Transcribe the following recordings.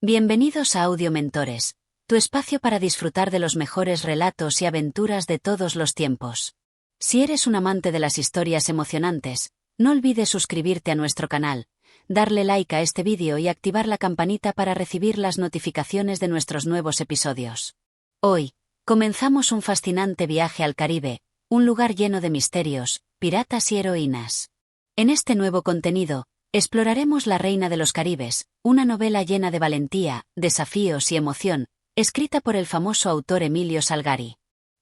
Bienvenidos a Audio Mentores, tu espacio para disfrutar de los mejores relatos y aventuras de todos los tiempos. Si eres un amante de las historias emocionantes, no olvides suscribirte a nuestro canal, darle like a este vídeo y activar la campanita para recibir las notificaciones de nuestros nuevos episodios. Hoy, comenzamos un fascinante viaje al Caribe, un lugar lleno de misterios, piratas y heroínas. En este nuevo contenido, exploraremos La Reina de los Caribes, una novela llena de valentía, desafíos y emoción, escrita por el famoso autor Emilio Salgari.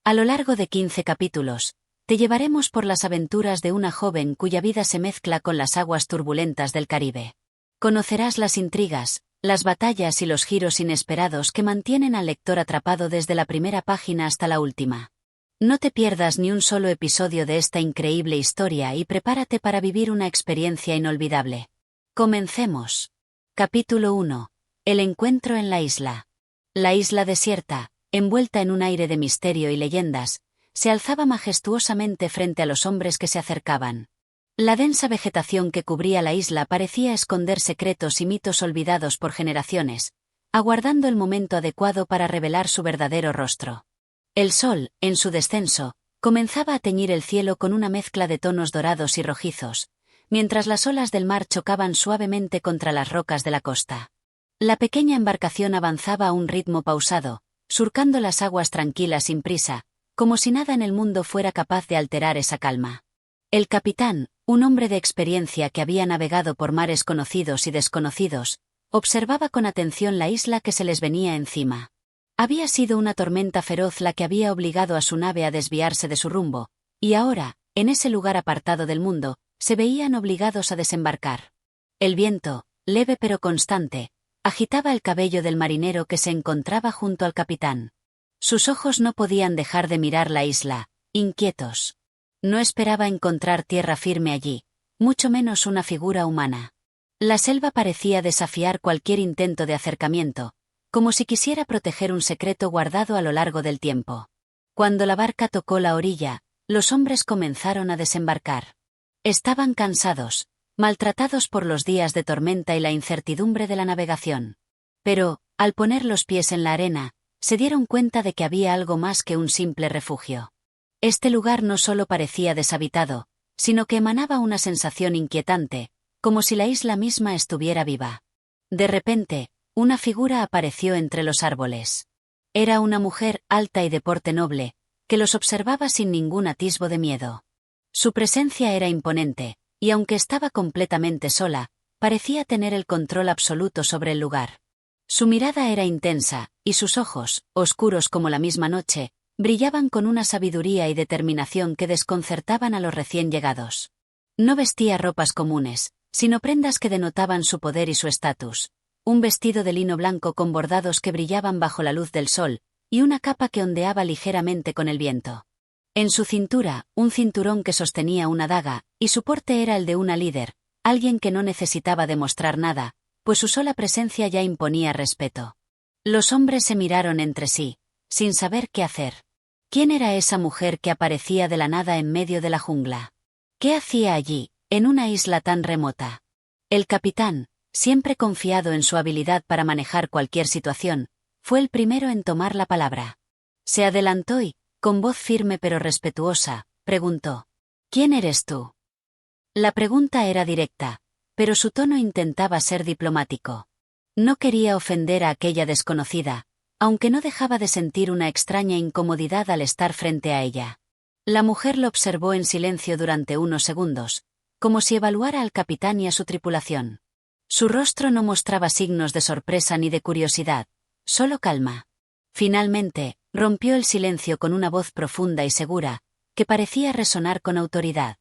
A lo largo de 15 capítulos, te llevaremos por las aventuras de una joven cuya vida se mezcla con las aguas turbulentas del Caribe. Conocerás las intrigas, las batallas y los giros inesperados que mantienen al lector atrapado desde la primera página hasta la última. No te pierdas ni un solo episodio de esta increíble historia y prepárate para vivir una experiencia inolvidable. Comencemos. Capítulo 1. El encuentro en la isla. La isla desierta, envuelta en un aire de misterio y leyendas, se alzaba majestuosamente frente a los hombres que se acercaban. La densa vegetación que cubría la isla parecía esconder secretos y mitos olvidados por generaciones, aguardando el momento adecuado para revelar su verdadero rostro. El sol, en su descenso, comenzaba a teñir el cielo con una mezcla de tonos dorados y rojizos, mientras las olas del mar chocaban suavemente contra las rocas de la costa. La pequeña embarcación avanzaba a un ritmo pausado, surcando las aguas tranquilas sin prisa, como si nada en el mundo fuera capaz de alterar esa calma. El capitán, un hombre de experiencia que había navegado por mares conocidos y desconocidos, observaba con atención la isla que se les venía encima. Había sido una tormenta feroz la que había obligado a su nave a desviarse de su rumbo, y ahora, en ese lugar apartado del mundo, se veían obligados a desembarcar. El viento, leve pero constante, agitaba el cabello del marinero que se encontraba junto al capitán. Sus ojos no podían dejar de mirar la isla, inquietos. No esperaba encontrar tierra firme allí, mucho menos una figura humana. La selva parecía desafiar cualquier intento de acercamiento, como si quisiera proteger un secreto guardado a lo largo del tiempo. Cuando la barca tocó la orilla, los hombres comenzaron a desembarcar. Estaban cansados, maltratados por los días de tormenta y la incertidumbre de la navegación. Pero, al poner los pies en la arena, se dieron cuenta de que había algo más que un simple refugio. Este lugar no solo parecía deshabitado, sino que emanaba una sensación inquietante, como si la isla misma estuviera viva. De repente, una figura apareció entre los árboles. Era una mujer alta y de porte noble, que los observaba sin ningún atisbo de miedo. Su presencia era imponente, y aunque estaba completamente sola, parecía tener el control absoluto sobre el lugar. Su mirada era intensa, y sus ojos, oscuros como la misma noche, brillaban con una sabiduría y determinación que desconcertaban a los recién llegados. No vestía ropas comunes, sino prendas que denotaban su poder y su estatus. Un vestido de lino blanco con bordados que brillaban bajo la luz del sol, y una capa que ondeaba ligeramente con el viento. En su cintura, un cinturón que sostenía una daga, y su porte era el de una líder, alguien que no necesitaba demostrar nada, pues su sola presencia ya imponía respeto. Los hombres se miraron entre sí, sin saber qué hacer. ¿Quién era esa mujer que aparecía de la nada en medio de la jungla? ¿Qué hacía allí, en una isla tan remota? El capitán, siempre confiado en su habilidad para manejar cualquier situación, fue el primero en tomar la palabra. Se adelantó y, con voz firme pero respetuosa, preguntó: ¿Quién eres tú? La pregunta era directa, pero su tono intentaba ser diplomático. No quería ofender a aquella desconocida, aunque no dejaba de sentir una extraña incomodidad al estar frente a ella. La mujer lo observó en silencio durante unos segundos, como si evaluara al capitán y a su tripulación. Su rostro no mostraba signos de sorpresa ni de curiosidad, solo calma. Finalmente, rompió el silencio con una voz profunda y segura, que parecía resonar con autoridad.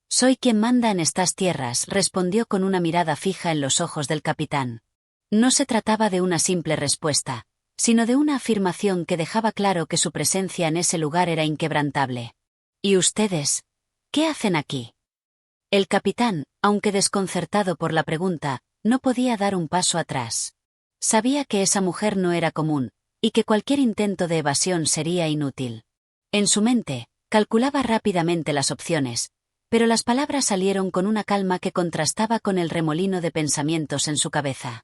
«Soy quien manda en estas tierras», respondió con una mirada fija en los ojos del capitán. No se trataba de una simple respuesta, sino de una afirmación que dejaba claro que su presencia en ese lugar era inquebrantable. «¿Y ustedes? ¿Qué hacen aquí?» El capitán, aunque desconcertado por la pregunta, no podía dar un paso atrás. Sabía que esa mujer no era común, y que cualquier intento de evasión sería inútil. En su mente, calculaba rápidamente las opciones, pero las palabras salieron con una calma que contrastaba con el remolino de pensamientos en su cabeza.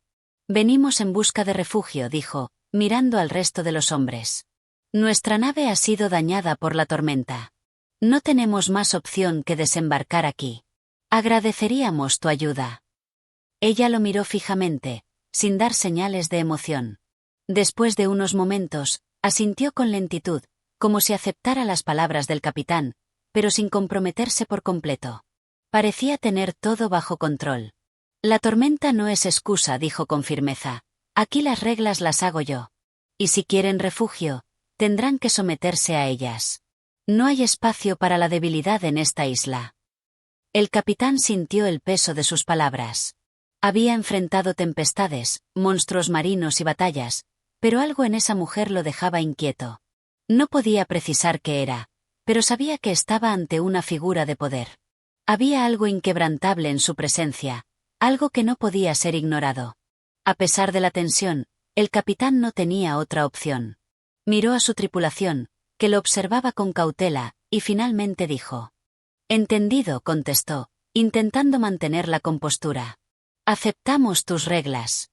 Venimos en busca de refugio, dijo, mirando al resto de los hombres. Nuestra nave ha sido dañada por la tormenta. No tenemos más opción que desembarcar aquí. Agradeceríamos tu ayuda. Ella lo miró fijamente, sin dar señales de emoción. Después de unos momentos, asintió con lentitud, como si aceptara las palabras del capitán, pero sin comprometerse por completo. Parecía tener todo bajo control. La tormenta no es excusa, dijo con firmeza. Aquí las reglas las hago yo. Y si quieren refugio, tendrán que someterse a ellas. No hay espacio para la debilidad en esta isla. El capitán sintió el peso de sus palabras. Había enfrentado tempestades, monstruos marinos y batallas, pero algo en esa mujer lo dejaba inquieto. No podía precisar qué era, pero sabía que estaba ante una figura de poder. Había algo inquebrantable en su presencia, algo que no podía ser ignorado. A pesar de la tensión, el capitán no tenía otra opción. Miró a su tripulación, que lo observaba con cautela, y finalmente dijo. Entendido, contestó, intentando mantener la compostura. Aceptamos tus reglas.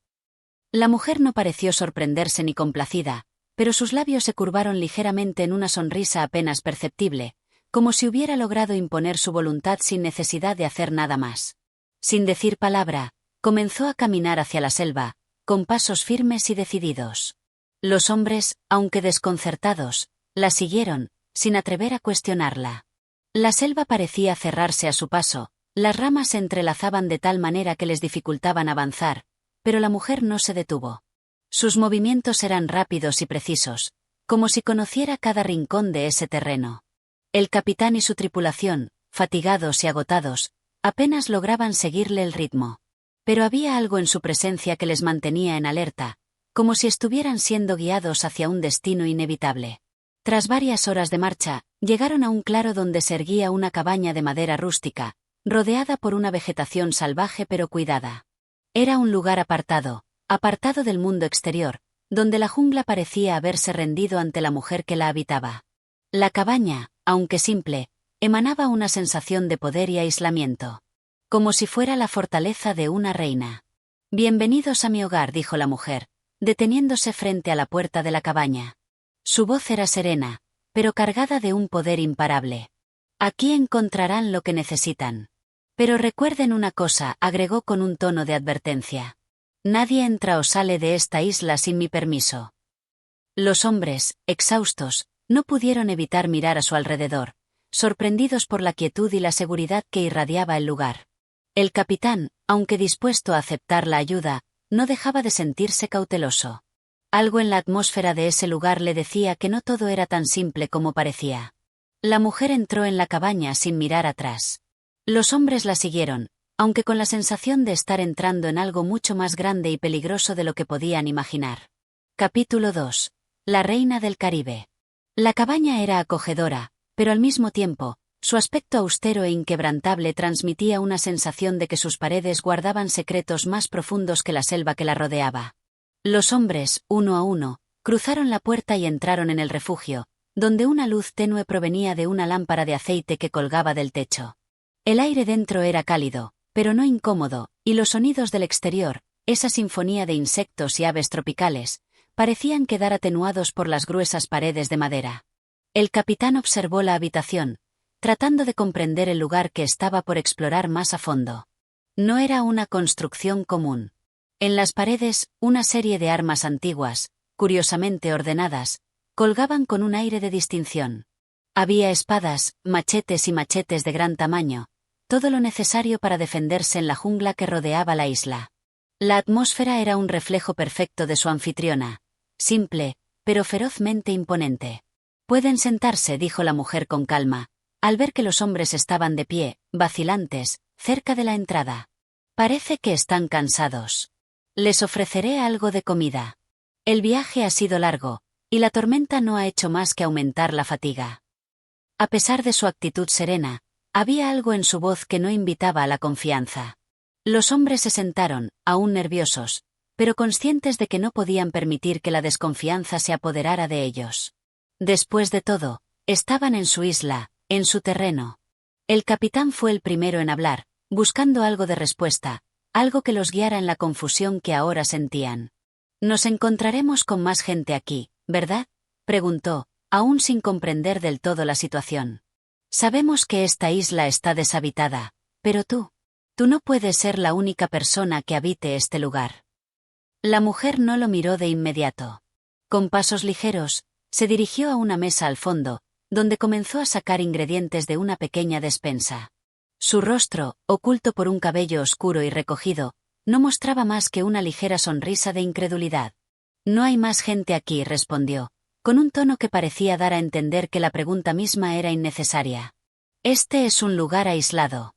La mujer no pareció sorprenderse ni complacida, pero sus labios se curvaron ligeramente en una sonrisa apenas perceptible, como si hubiera logrado imponer su voluntad sin necesidad de hacer nada más. Sin decir palabra, comenzó a caminar hacia la selva, con pasos firmes y decididos. Los hombres, aunque desconcertados, la siguieron, sin atrever a cuestionarla. La selva parecía cerrarse a su paso, las ramas se entrelazaban de tal manera que les dificultaban avanzar, pero la mujer no se detuvo. Sus movimientos eran rápidos y precisos, como si conociera cada rincón de ese terreno. El capitán y su tripulación, fatigados y agotados, apenas lograban seguirle el ritmo. Pero había algo en su presencia que les mantenía en alerta, como si estuvieran siendo guiados hacia un destino inevitable. Tras varias horas de marcha, llegaron a un claro donde se erguía una cabaña de madera rústica, rodeada por una vegetación salvaje pero cuidada. Era un lugar apartado del mundo exterior, donde la jungla parecía haberse rendido ante la mujer que la habitaba. La cabaña, aunque simple, emanaba una sensación de poder y aislamiento. Como si fuera la fortaleza de una reina. Bienvenidos a mi hogar, dijo la mujer, deteniéndose frente a la puerta de la cabaña. Su voz era serena, pero cargada de un poder imparable. Aquí encontrarán lo que necesitan. Pero recuerden una cosa, agregó con un tono de advertencia. Nadie entra o sale de esta isla sin mi permiso. Los hombres, exhaustos, no pudieron evitar mirar a su alrededor, sorprendidos por la quietud y la seguridad que irradiaba el lugar. El capitán, aunque dispuesto a aceptar la ayuda, no dejaba de sentirse cauteloso. Algo en la atmósfera de ese lugar le decía que no todo era tan simple como parecía. La mujer entró en la cabaña sin mirar atrás. Los hombres la siguieron, aunque con la sensación de estar entrando en algo mucho más grande y peligroso de lo que podían imaginar. Capítulo 2. La reina del Caribe. La cabaña era acogedora, pero al mismo tiempo, su aspecto austero e inquebrantable transmitía una sensación de que sus paredes guardaban secretos más profundos que la selva que la rodeaba. Los hombres, uno a uno, cruzaron la puerta y entraron en el refugio, donde una luz tenue provenía de una lámpara de aceite que colgaba del techo. El aire dentro era cálido, pero no incómodo, y los sonidos del exterior, esa sinfonía de insectos y aves tropicales, parecían quedar atenuados por las gruesas paredes de madera. El capitán observó la habitación, tratando de comprender el lugar que estaba por explorar más a fondo. No era una construcción común. En las paredes, una serie de armas antiguas, curiosamente ordenadas, colgaban con un aire de distinción. Había espadas, machetes y machetes de gran tamaño, todo lo necesario para defenderse en la jungla que rodeaba la isla. La atmósfera era un reflejo perfecto de su anfitriona, simple, pero ferozmente imponente. Pueden sentarse, dijo la mujer con calma, al ver que los hombres estaban de pie, vacilantes, cerca de la entrada. Parece que están cansados. Les ofreceré algo de comida. El viaje ha sido largo, y la tormenta no ha hecho más que aumentar la fatiga. A pesar de su actitud serena, había algo en su voz que no invitaba a la confianza. Los hombres se sentaron, aún nerviosos, pero conscientes de que no podían permitir que la desconfianza se apoderara de ellos. Después de todo, estaban en su isla, en su terreno. El capitán fue el primero en hablar, buscando algo de respuesta, algo que los guiara en la confusión que ahora sentían. «Nos encontraremos con más gente aquí, ¿verdad?», preguntó, aún sin comprender del todo la situación. «Sabemos que esta isla está deshabitada, pero tú no puedes ser la única persona que habite este lugar». La mujer no lo miró de inmediato. Con pasos ligeros, se dirigió a una mesa al fondo, donde comenzó a sacar ingredientes de una pequeña despensa. Su rostro, oculto por un cabello oscuro y recogido, no mostraba más que una ligera sonrisa de incredulidad. «No hay más gente aquí», respondió, con un tono que parecía dar a entender que la pregunta misma era innecesaria. «Este es un lugar aislado.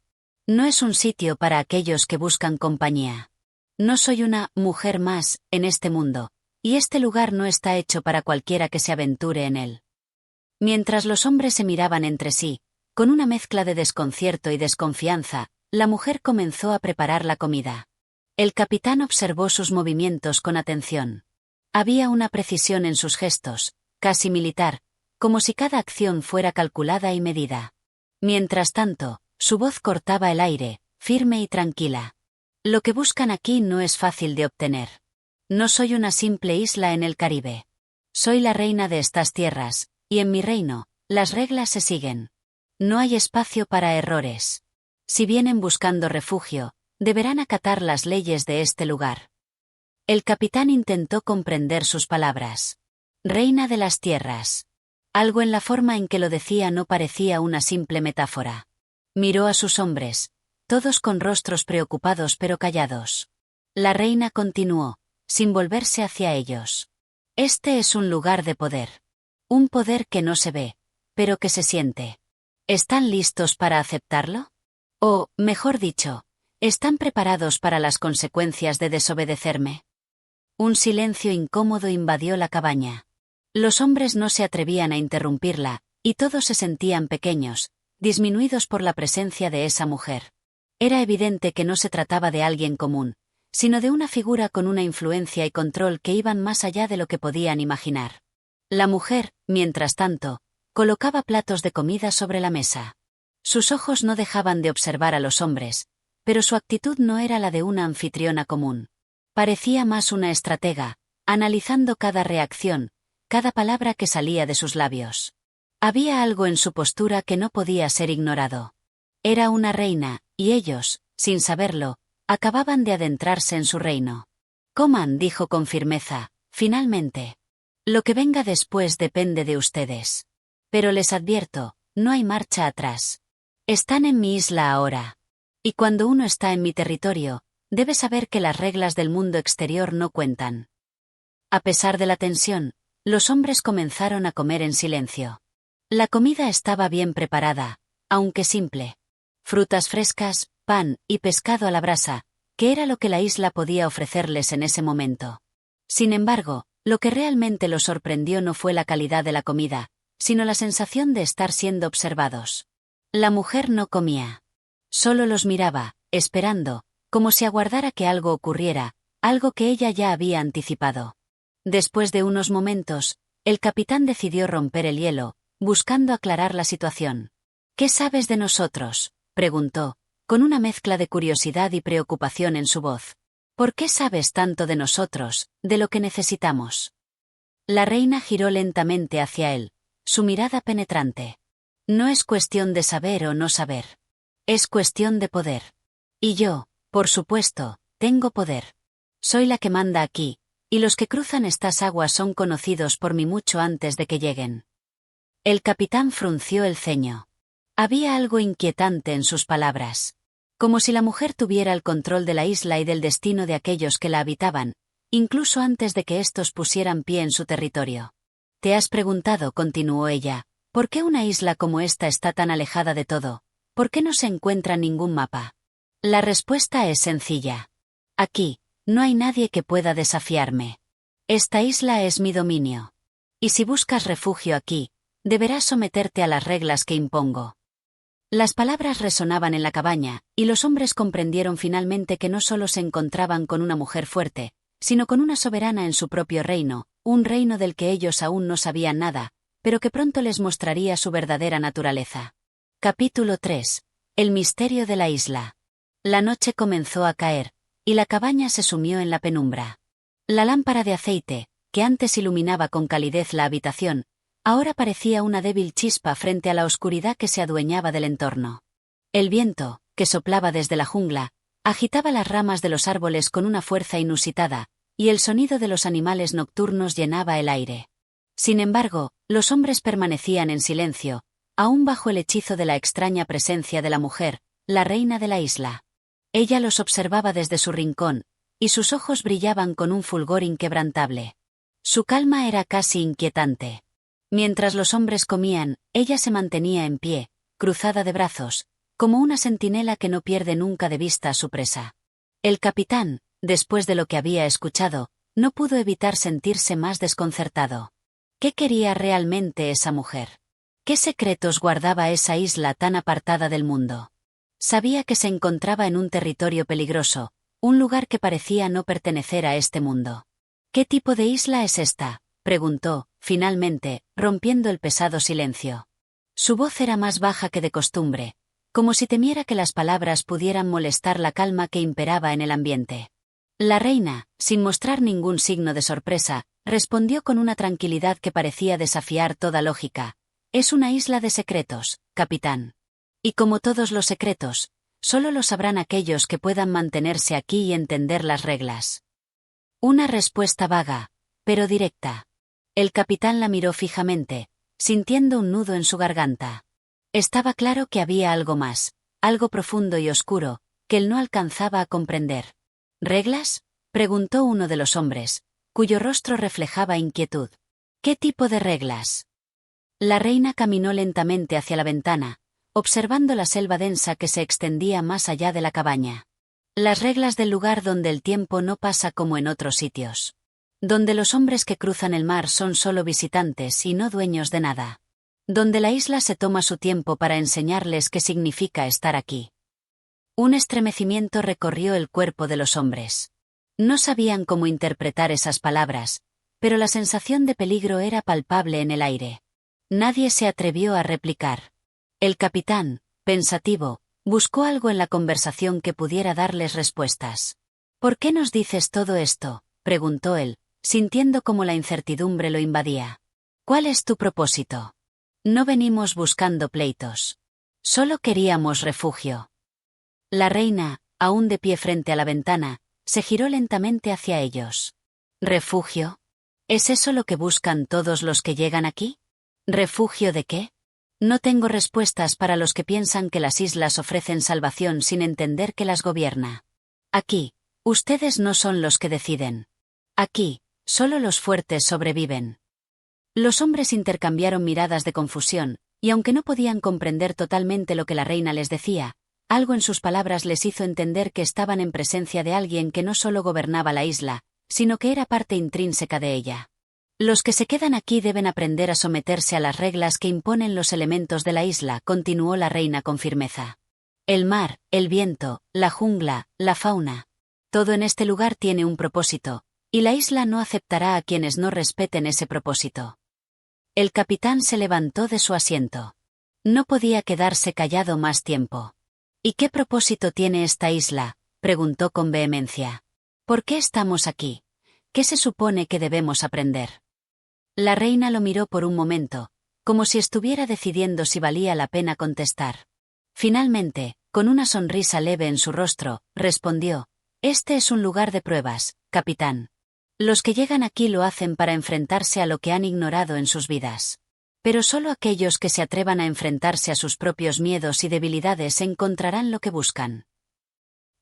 No es un sitio para aquellos que buscan compañía. No soy una mujer más en este mundo, y este lugar no está hecho para cualquiera que se aventure en él». Mientras los hombres se miraban entre sí, con una mezcla de desconcierto y desconfianza, la mujer comenzó a preparar la comida. El capitán observó sus movimientos con atención. Había una precisión en sus gestos, casi militar, como si cada acción fuera calculada y medida. Mientras tanto, su voz cortaba el aire, firme y tranquila. «Lo que buscan aquí no es fácil de obtener. No soy una simple isla en el Caribe. Soy la reina de estas tierras, y en mi reino, las reglas se siguen. No hay espacio para errores. Si vienen buscando refugio, deberán acatar las leyes de este lugar». El capitán intentó comprender sus palabras. «Reina de las tierras». Algo en la forma en que lo decía no parecía una simple metáfora. Miró a sus hombres, todos con rostros preocupados pero callados. La reina continuó, sin volverse hacia ellos. «Este es un lugar de poder. Un poder que no se ve, pero que se siente. ¿Están listos para aceptarlo? O, mejor dicho, ¿están preparados para las consecuencias de desobedecerme?» Un silencio incómodo invadió la cabaña. Los hombres no se atrevían a interrumpirla, y todos se sentían pequeños, disminuidos por la presencia de esa mujer. Era evidente que no se trataba de alguien común, sino de una figura con una influencia y control que iban más allá de lo que podían imaginar. La mujer, mientras tanto, colocaba platos de comida sobre la mesa. Sus ojos no dejaban de observar a los hombres, pero su actitud no era la de una anfitriona común. Parecía más una estratega, analizando cada reacción, cada palabra que salía de sus labios. Había algo en su postura que no podía ser ignorado. Era una reina, y ellos, sin saberlo, acababan de adentrarse en su reino. «Coman», dijo con firmeza, finalmente. «Lo que venga después depende de ustedes. Pero les advierto, no hay marcha atrás. Están en mi isla ahora. Y cuando uno está en mi territorio, debe saber que las reglas del mundo exterior no cuentan». A pesar de la tensión, los hombres comenzaron a comer en silencio. La comida estaba bien preparada, aunque simple. Frutas frescas, pan y pescado a la brasa, que era lo que la isla podía ofrecerles en ese momento. Sin embargo, lo que realmente los sorprendió no fue la calidad de la comida, sino la sensación de estar siendo observados. La mujer no comía. Solo los miraba, esperando, como si aguardara que algo ocurriera, algo que ella ya había anticipado. Después de unos momentos, el capitán decidió romper el hielo, buscando aclarar la situación. «¿Qué sabes de nosotros?», preguntó, con una mezcla de curiosidad y preocupación en su voz. «¿Por qué sabes tanto de nosotros, de lo que necesitamos?». La reina giró lentamente hacia él, su mirada penetrante. «No es cuestión de saber o no saber. Es cuestión de poder. Y yo, por supuesto, tengo poder. Soy la que manda aquí, y los que cruzan estas aguas son conocidos por mí mucho antes de que lleguen». El capitán frunció el ceño. Había algo inquietante en sus palabras. Como si la mujer tuviera el control de la isla y del destino de aquellos que la habitaban, incluso antes de que éstos pusieran pie en su territorio. «¿Te has preguntado?», continuó ella, «¿por qué una isla como esta está tan alejada de todo? ¿Por qué no se encuentra ningún mapa? La respuesta es sencilla. Aquí, no hay nadie que pueda desafiarme. Esta isla es mi dominio. Y si buscas refugio aquí, deberás someterte a las reglas que impongo». Las palabras resonaban en la cabaña, y los hombres comprendieron finalmente que no solo se encontraban con una mujer fuerte, sino con una soberana en su propio reino, un reino del que ellos aún no sabían nada, pero que pronto les mostraría su verdadera naturaleza. Capítulo 3. El misterio de la isla. La noche comenzó a caer, y la cabaña se sumió en la penumbra. La lámpara de aceite, que antes iluminaba con calidez la habitación, ahora parecía una débil chispa frente a la oscuridad que se adueñaba del entorno. El viento, que soplaba desde la jungla, agitaba las ramas de los árboles con una fuerza inusitada, y el sonido de los animales nocturnos llenaba el aire. Sin embargo, los hombres permanecían en silencio, aún bajo el hechizo de la extraña presencia de la mujer, la reina de la isla. Ella los observaba desde su rincón, y sus ojos brillaban con un fulgor inquebrantable. Su calma era casi inquietante. Mientras los hombres comían, ella se mantenía en pie, cruzada de brazos, como una centinela que no pierde nunca de vista a su presa. El capitán, después de lo que había escuchado, no pudo evitar sentirse más desconcertado. ¿Qué quería realmente esa mujer? ¿Qué secretos guardaba esa isla tan apartada del mundo? Sabía que se encontraba en un territorio peligroso, un lugar que parecía no pertenecer a este mundo. ¿Qué tipo de isla es esta?, preguntó, finalmente, rompiendo el pesado silencio. Su voz era más baja que de costumbre, como si temiera que las palabras pudieran molestar la calma que imperaba en el ambiente. La reina, sin mostrar ningún signo de sorpresa, respondió con una tranquilidad que parecía desafiar toda lógica. Es una isla de secretos, capitán. Y como todos los secretos, solo lo sabrán aquellos que puedan mantenerse aquí y entender las reglas. Una respuesta vaga, pero directa. El capitán la miró fijamente, sintiendo un nudo en su garganta. Estaba claro que había algo más, algo profundo y oscuro, que él no alcanzaba a comprender. ¿Reglas?, preguntó uno de los hombres, cuyo rostro reflejaba inquietud. ¿Qué tipo de reglas? La reina caminó lentamente hacia la ventana, observando la selva densa que se extendía más allá de la cabaña. Las reglas del lugar donde el tiempo no pasa como en otros sitios. Donde los hombres que cruzan el mar son solo visitantes y no dueños de nada. Donde la isla se toma su tiempo para enseñarles qué significa estar aquí. Un estremecimiento recorrió el cuerpo de los hombres. No sabían cómo interpretar esas palabras, pero la sensación de peligro era palpable en el aire. Nadie se atrevió a replicar. El capitán, pensativo, buscó algo en la conversación que pudiera darles respuestas. ¿Por qué nos dices todo esto?, preguntó él, sintiendo cómo la incertidumbre lo invadía. ¿Cuál es tu propósito? No venimos buscando pleitos. Solo queríamos refugio. La reina, aún de pie frente a la ventana, se giró lentamente hacia ellos. ¿Refugio? ¿Es eso lo que buscan todos los que llegan aquí? ¿Refugio de qué? No tengo respuestas para los que piensan que las islas ofrecen salvación sin entender que las gobierna. Aquí, ustedes no son los que deciden. Aquí, solo los fuertes sobreviven. Los hombres intercambiaron miradas de confusión, y aunque no podían comprender totalmente lo que la reina les decía, algo en sus palabras les hizo entender que estaban en presencia de alguien que no solo gobernaba la isla, sino que era parte intrínseca de ella. Los que se quedan aquí deben aprender a someterse a las reglas que imponen los elementos de la isla, continuó la reina con firmeza. El mar, el viento, la jungla, la fauna. Todo en este lugar tiene un propósito, y la isla no aceptará a quienes no respeten ese propósito. El capitán se levantó de su asiento. No podía quedarse callado más tiempo. ¿Y qué propósito tiene esta isla?, preguntó con vehemencia. ¿Por qué estamos aquí? ¿Qué se supone que debemos aprender? La reina lo miró por un momento, como si estuviera decidiendo si valía la pena contestar. Finalmente, con una sonrisa leve en su rostro, respondió: «Este es un lugar de pruebas, capitán. Los que llegan aquí lo hacen para enfrentarse a lo que han ignorado en sus vidas. Pero solo aquellos que se atrevan a enfrentarse a sus propios miedos y debilidades encontrarán lo que buscan».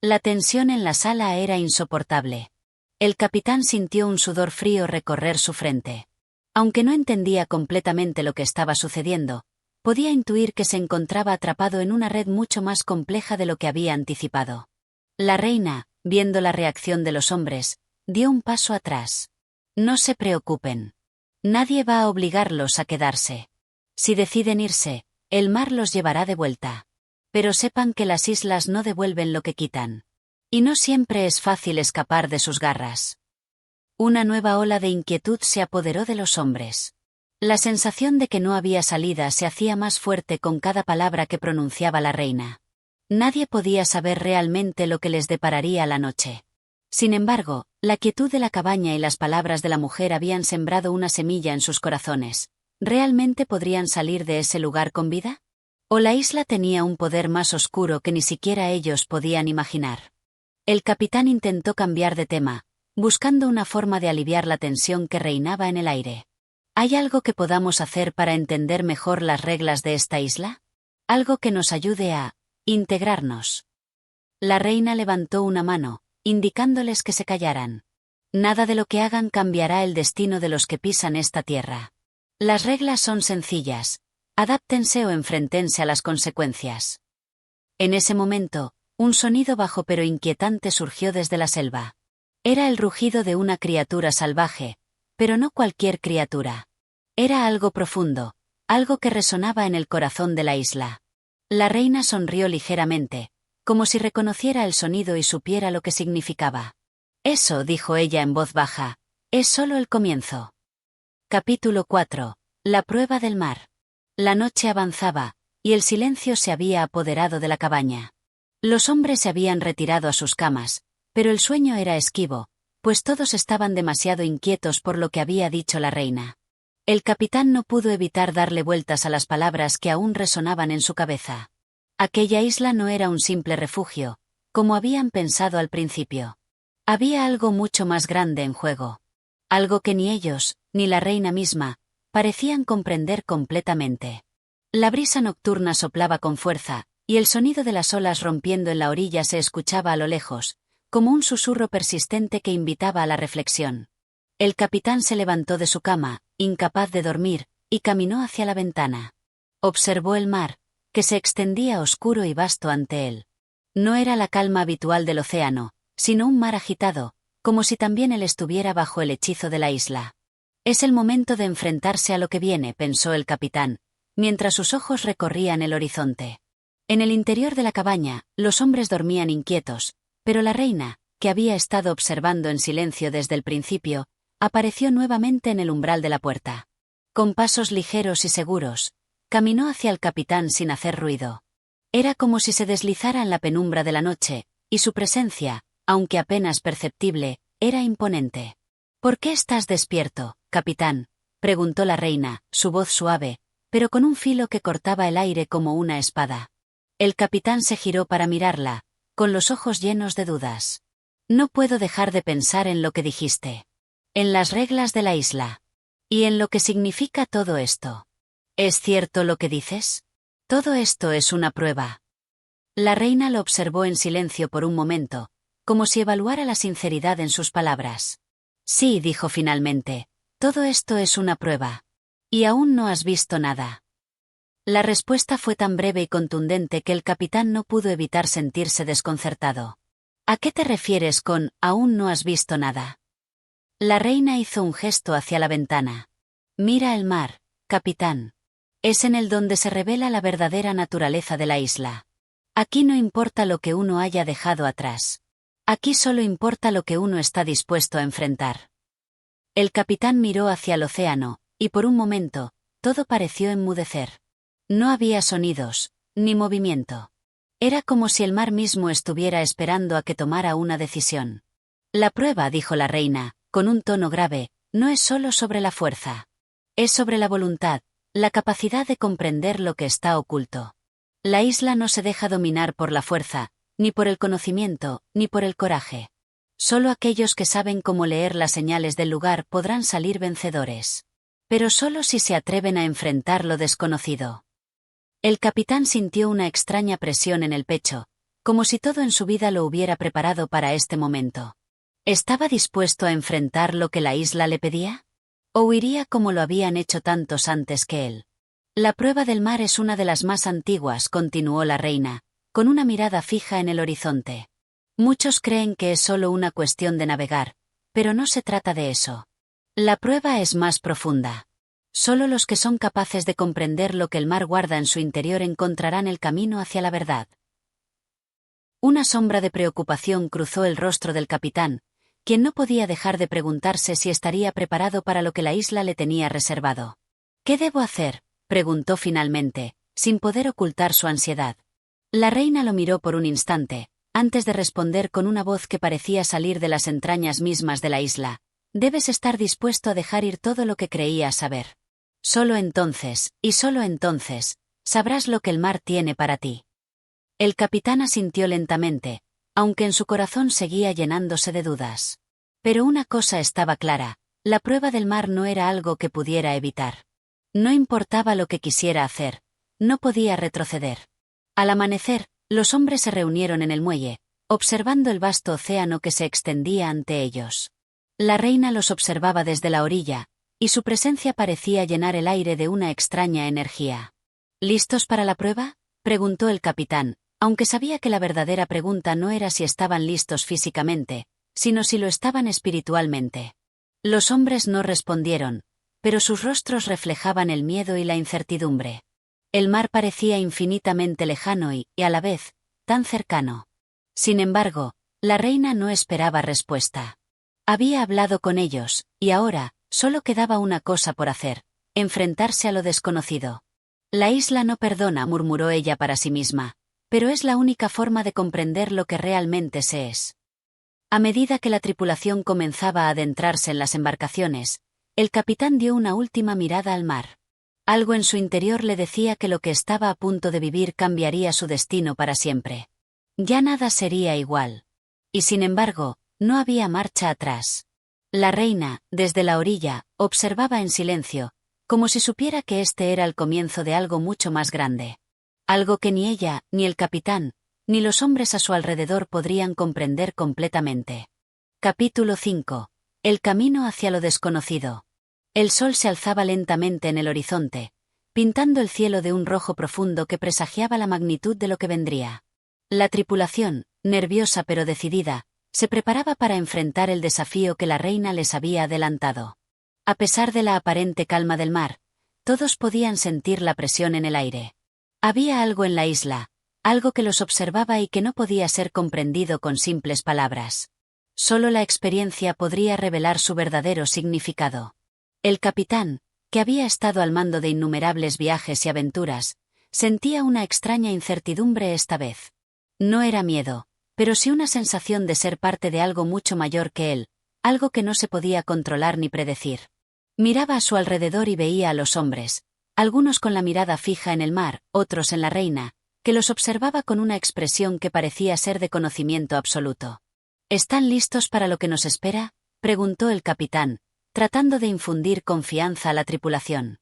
La tensión en la sala era insoportable. El capitán sintió un sudor frío recorrer su frente. Aunque no entendía completamente lo que estaba sucediendo, podía intuir que se encontraba atrapado en una red mucho más compleja de lo que había anticipado. La reina, viendo la reacción de los hombres, dio un paso atrás. «No se preocupen. Nadie va a obligarlos a quedarse. Si deciden irse, el mar los llevará de vuelta. Pero sepan que las islas no devuelven lo que quitan. Y no siempre es fácil escapar de sus garras». Una nueva ola de inquietud se apoderó de los hombres. La sensación de que no había salida se hacía más fuerte con cada palabra que pronunciaba la reina. Nadie podía saber realmente lo que les depararía la noche. Sin embargo, la quietud de la cabaña y las palabras de la mujer habían sembrado una semilla en sus corazones. ¿Realmente podrían salir de ese lugar con vida? ¿O la isla tenía un poder más oscuro que ni siquiera ellos podían imaginar? El capitán intentó cambiar de tema, buscando una forma de aliviar la tensión que reinaba en el aire. ¿Hay algo que podamos hacer para entender mejor las reglas de esta isla? Algo que nos ayude a integrarnos. La reina levantó una mano, indicándoles que se callaran. Nada de lo que hagan cambiará el destino de los que pisan esta tierra. Las reglas son sencillas. Adáptense o enfréntense a las consecuencias. En ese momento, un sonido bajo pero inquietante surgió desde la selva. Era el rugido de una criatura salvaje, pero no cualquier criatura. Era algo profundo, algo que resonaba en el corazón de la isla. La reina sonrió ligeramente, como si reconociera el sonido y supiera lo que significaba. Eso, dijo ella en voz baja, es solo el comienzo. Capítulo 4. La prueba del mar. La noche avanzaba, y el silencio se había apoderado de la cabaña. Los hombres se habían retirado a sus camas, pero el sueño era esquivo, pues todos estaban demasiado inquietos por lo que había dicho la reina. El capitán no pudo evitar darle vueltas a las palabras que aún resonaban en su cabeza. Aquella isla no era un simple refugio, como habían pensado al principio. Había algo mucho más grande en juego. Algo que ni ellos, ni la reina misma, parecían comprender completamente. La brisa nocturna soplaba con fuerza, y el sonido de las olas rompiendo en la orilla se escuchaba a lo lejos, como un susurro persistente que invitaba a la reflexión. El capitán se levantó de su cama, incapaz de dormir, y caminó hacia la ventana. Observó el mar, que se extendía oscuro y vasto ante él. No era la calma habitual del océano, sino un mar agitado, como si también él estuviera bajo el hechizo de la isla. Es el momento de enfrentarse a lo que viene, pensó el capitán, mientras sus ojos recorrían el horizonte. En el interior de la cabaña, los hombres dormían inquietos, pero la reina, que había estado observando en silencio desde el principio, apareció nuevamente en el umbral de la puerta. Con pasos ligeros y seguros, caminó hacia el capitán sin hacer ruido. Era como si se deslizara en la penumbra de la noche, y su presencia, aunque apenas perceptible, era imponente. ¿Por qué estás despierto, capitán?, preguntó la reina, su voz suave, pero con un filo que cortaba el aire como una espada. El capitán se giró para mirarla, con los ojos llenos de dudas. No puedo dejar de pensar en lo que dijiste. En las reglas de la isla. Y en lo que significa todo esto. ¿Es cierto lo que dices? Todo esto es una prueba. La reina lo observó en silencio por un momento, como si evaluara la sinceridad en sus palabras. Sí, dijo finalmente, todo esto es una prueba. Y aún no has visto nada. La respuesta fue tan breve y contundente que el capitán no pudo evitar sentirse desconcertado. ¿A qué te refieres con «aún no has visto nada»? La reina hizo un gesto hacia la ventana. Mira el mar, capitán. Es en él donde se revela la verdadera naturaleza de la isla. Aquí no importa lo que uno haya dejado atrás. Aquí solo importa lo que uno está dispuesto a enfrentar. El capitán miró hacia el océano, y por un momento, todo pareció enmudecer. No había sonidos, ni movimiento. Era como si el mar mismo estuviera esperando a que tomara una decisión. La prueba, dijo la reina, con un tono grave, no es solo sobre la fuerza. Es sobre la voluntad, la capacidad de comprender lo que está oculto. La isla no se deja dominar por la fuerza, ni por el conocimiento, ni por el coraje. Solo aquellos que saben cómo leer las señales del lugar podrán salir vencedores. Pero solo si se atreven a enfrentar lo desconocido. El capitán sintió una extraña presión en el pecho, como si todo en su vida lo hubiera preparado para este momento. ¿Estaba dispuesto a enfrentar lo que la isla le pedía? ¿O huiría como lo habían hecho tantos antes que él? La prueba del mar es una de las más antiguas, continuó la reina, con una mirada fija en el horizonte. Muchos creen que es solo una cuestión de navegar, pero no se trata de eso. La prueba es más profunda. Solo los que son capaces de comprender lo que el mar guarda en su interior encontrarán el camino hacia la verdad. Una sombra de preocupación cruzó el rostro del capitán, quien no podía dejar de preguntarse si estaría preparado para lo que la isla le tenía reservado. ¿Qué debo hacer?, preguntó finalmente, sin poder ocultar su ansiedad. La reina lo miró por un instante, antes de responder con una voz que parecía salir de las entrañas mismas de la isla: «Debes estar dispuesto a dejar ir todo lo que creías saber. Solo entonces, y solo entonces, sabrás lo que el mar tiene para ti». El capitán asintió lentamente, aunque en su corazón seguía llenándose de dudas. Pero una cosa estaba clara: la prueba del mar no era algo que pudiera evitar. No importaba lo que quisiera hacer, no podía retroceder. Al amanecer, los hombres se reunieron en el muelle, observando el vasto océano que se extendía ante ellos. La reina los observaba desde la orilla, y su presencia parecía llenar el aire de una extraña energía. «¿Listos para la prueba?», preguntó el capitán, aunque sabía que la verdadera pregunta no era si estaban listos físicamente, sino si lo estaban espiritualmente. Los hombres no respondieron, pero sus rostros reflejaban el miedo y la incertidumbre. El mar parecía infinitamente lejano y, a la vez, tan cercano. Sin embargo, la reina no esperaba respuesta. Había hablado con ellos, y ahora, solo quedaba una cosa por hacer: enfrentarse a lo desconocido. «La isla no perdona», murmuró ella para sí misma, «pero es la única forma de comprender lo que realmente se es». A medida que la tripulación comenzaba a adentrarse en las embarcaciones, el capitán dio una última mirada al mar. Algo en su interior le decía que lo que estaba a punto de vivir cambiaría su destino para siempre. Ya nada sería igual. Y sin embargo, no había marcha atrás. La reina, desde la orilla, observaba en silencio, como si supiera que este era el comienzo de algo mucho más grande. Algo que ni ella, ni el capitán, ni los hombres a su alrededor podrían comprender completamente. Capítulo 5. El camino hacia lo desconocido. El sol se alzaba lentamente en el horizonte, pintando el cielo de un rojo profundo que presagiaba la magnitud de lo que vendría. La tripulación, nerviosa pero decidida, se preparaba para enfrentar el desafío que la reina les había adelantado. A pesar de la aparente calma del mar, todos podían sentir la presión en el aire. Había algo en la isla, algo que los observaba y que no podía ser comprendido con simples palabras. Solo la experiencia podría revelar su verdadero significado. El capitán, que había estado al mando de innumerables viajes y aventuras, sentía una extraña incertidumbre esta vez. No era miedo, pero sí una sensación de ser parte de algo mucho mayor que él, algo que no se podía controlar ni predecir. Miraba a su alrededor y veía a los hombres, algunos con la mirada fija en el mar, otros en la reina, que los observaba con una expresión que parecía ser de conocimiento absoluto. «¿Están listos para lo que nos espera?», preguntó el capitán, tratando de infundir confianza a la tripulación.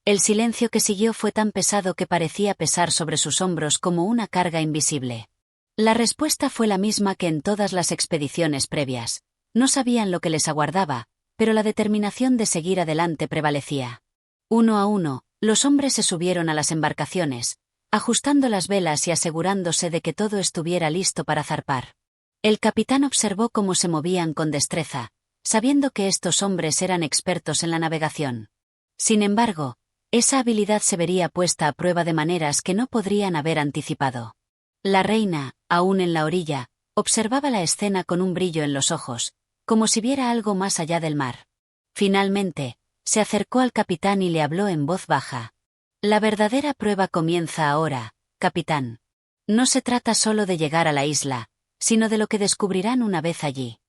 El silencio que siguió fue tan pesado que parecía pesar sobre sus hombros como una carga invisible. La respuesta fue la misma que en todas las expediciones previas. No sabían lo que les aguardaba, pero la determinación de seguir adelante prevalecía. Uno a uno, los hombres se subieron a las embarcaciones, ajustando las velas y asegurándose de que todo estuviera listo para zarpar. El capitán observó cómo se movían con destreza, sabiendo que estos hombres eran expertos en la navegación. Sin embargo, esa habilidad se vería puesta a prueba de maneras que no podrían haber anticipado. La reina, aún en la orilla, observaba la escena con un brillo en los ojos, como si viera algo más allá del mar. Finalmente, se acercó al capitán y le habló en voz baja. «La verdadera prueba comienza ahora, capitán. No se trata solo de llegar a la isla, sino de lo que descubrirán una vez allí».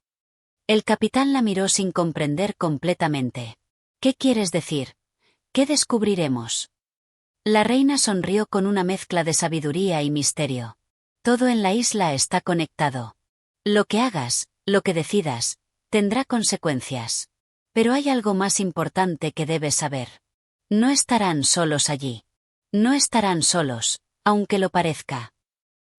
El capitán la miró sin comprender completamente. «¿Qué quieres decir? ¿Qué descubriremos?». La reina sonrió con una mezcla de sabiduría y misterio. «Todo en la isla está conectado. Lo que hagas, lo que decidas, tendrá consecuencias. Pero hay algo más importante que debes saber. No estarán solos allí. No estarán solos, aunque lo parezca».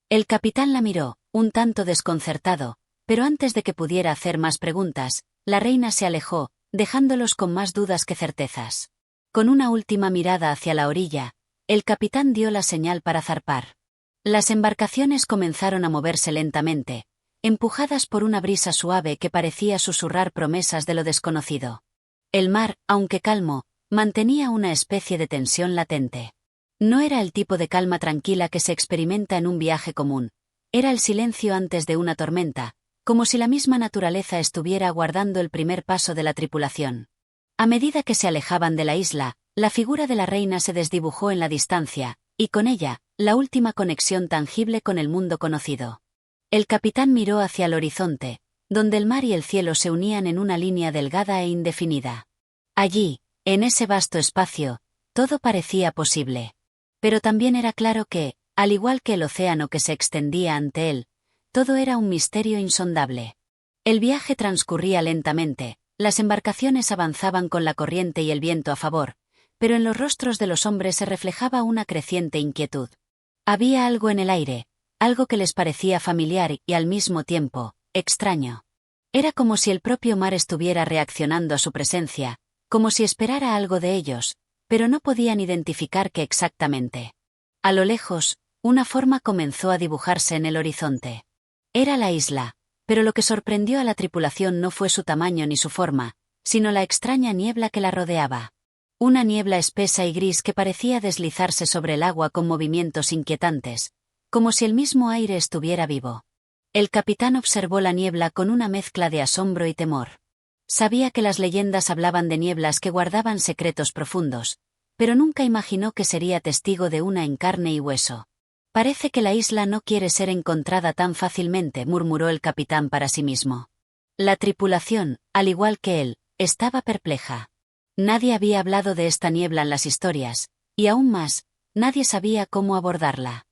El capitán la miró, un tanto desconcertado, pero antes de que pudiera hacer más preguntas, la reina se alejó, dejándolos con más dudas que certezas. Con una última mirada hacia la orilla, el capitán dio la señal para zarpar. Las embarcaciones comenzaron a moverse lentamente, empujadas por una brisa suave que parecía susurrar promesas de lo desconocido. El mar, aunque calmo, mantenía una especie de tensión latente. No era el tipo de calma tranquila que se experimenta en un viaje común. Era el silencio antes de una tormenta, como si la misma naturaleza estuviera aguardando el primer paso de la tripulación. A medida que se alejaban de la isla, la figura de la reina se desdibujó en la distancia, y con ella, la última conexión tangible con el mundo conocido. El capitán miró hacia el horizonte, donde el mar y el cielo se unían en una línea delgada e indefinida. Allí, en ese vasto espacio, todo parecía posible. Pero también era claro que, al igual que el océano que se extendía ante él, todo era un misterio insondable. El viaje transcurría lentamente, las embarcaciones avanzaban con la corriente y el viento a favor, pero en los rostros de los hombres se reflejaba una creciente inquietud. Había algo en el aire, algo que les parecía familiar y al mismo tiempo, extraño. Era como si el propio mar estuviera reaccionando a su presencia, como si esperara algo de ellos, pero no podían identificar qué exactamente. A lo lejos, una forma comenzó a dibujarse en el horizonte. Era la isla, pero lo que sorprendió a la tripulación no fue su tamaño ni su forma, sino la extraña niebla que la rodeaba. Una niebla espesa y gris que parecía deslizarse sobre el agua con movimientos inquietantes, como si el mismo aire estuviera vivo. El capitán observó la niebla con una mezcla de asombro y temor. Sabía que las leyendas hablaban de nieblas que guardaban secretos profundos, pero nunca imaginó que sería testigo de una en carne y hueso. Parece que la isla no quiere ser encontrada tan fácilmente, murmuró el capitán para sí mismo. La tripulación, al igual que él, estaba perpleja. Nadie había hablado de esta niebla en las historias, y aún más, nadie sabía cómo abordarla.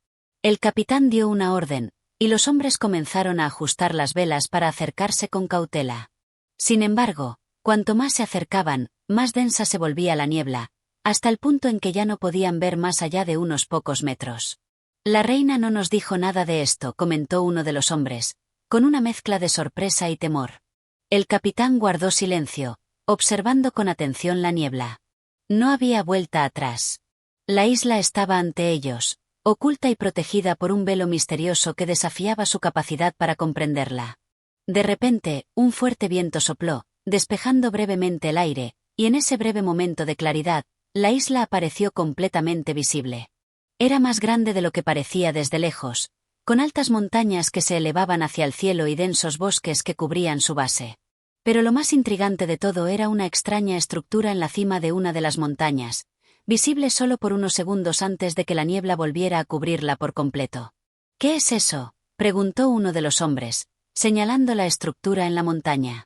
El capitán dio una orden, y los hombres comenzaron a ajustar las velas para acercarse con cautela. Sin embargo, cuanto más se acercaban, más densa se volvía la niebla, hasta el punto en que ya no podían ver más allá de unos pocos metros. La reina no nos dijo nada de esto, comentó uno de los hombres, con una mezcla de sorpresa y temor. El capitán guardó silencio, observando con atención la niebla. No había vuelta atrás. La isla estaba ante ellos, oculta y protegida por un velo misterioso que desafiaba su capacidad para comprenderla. De repente, un fuerte viento sopló, despejando brevemente el aire, y en ese breve momento de claridad, la isla apareció completamente visible. Era más grande de lo que parecía desde lejos, con altas montañas que se elevaban hacia el cielo y densos bosques que cubrían su base. Pero lo más intrigante de todo era una extraña estructura en la cima de una de las montañas, visible solo por unos segundos antes de que la niebla volviera a cubrirla por completo. ¿Qué es eso?, preguntó uno de los hombres, señalando la estructura en la montaña.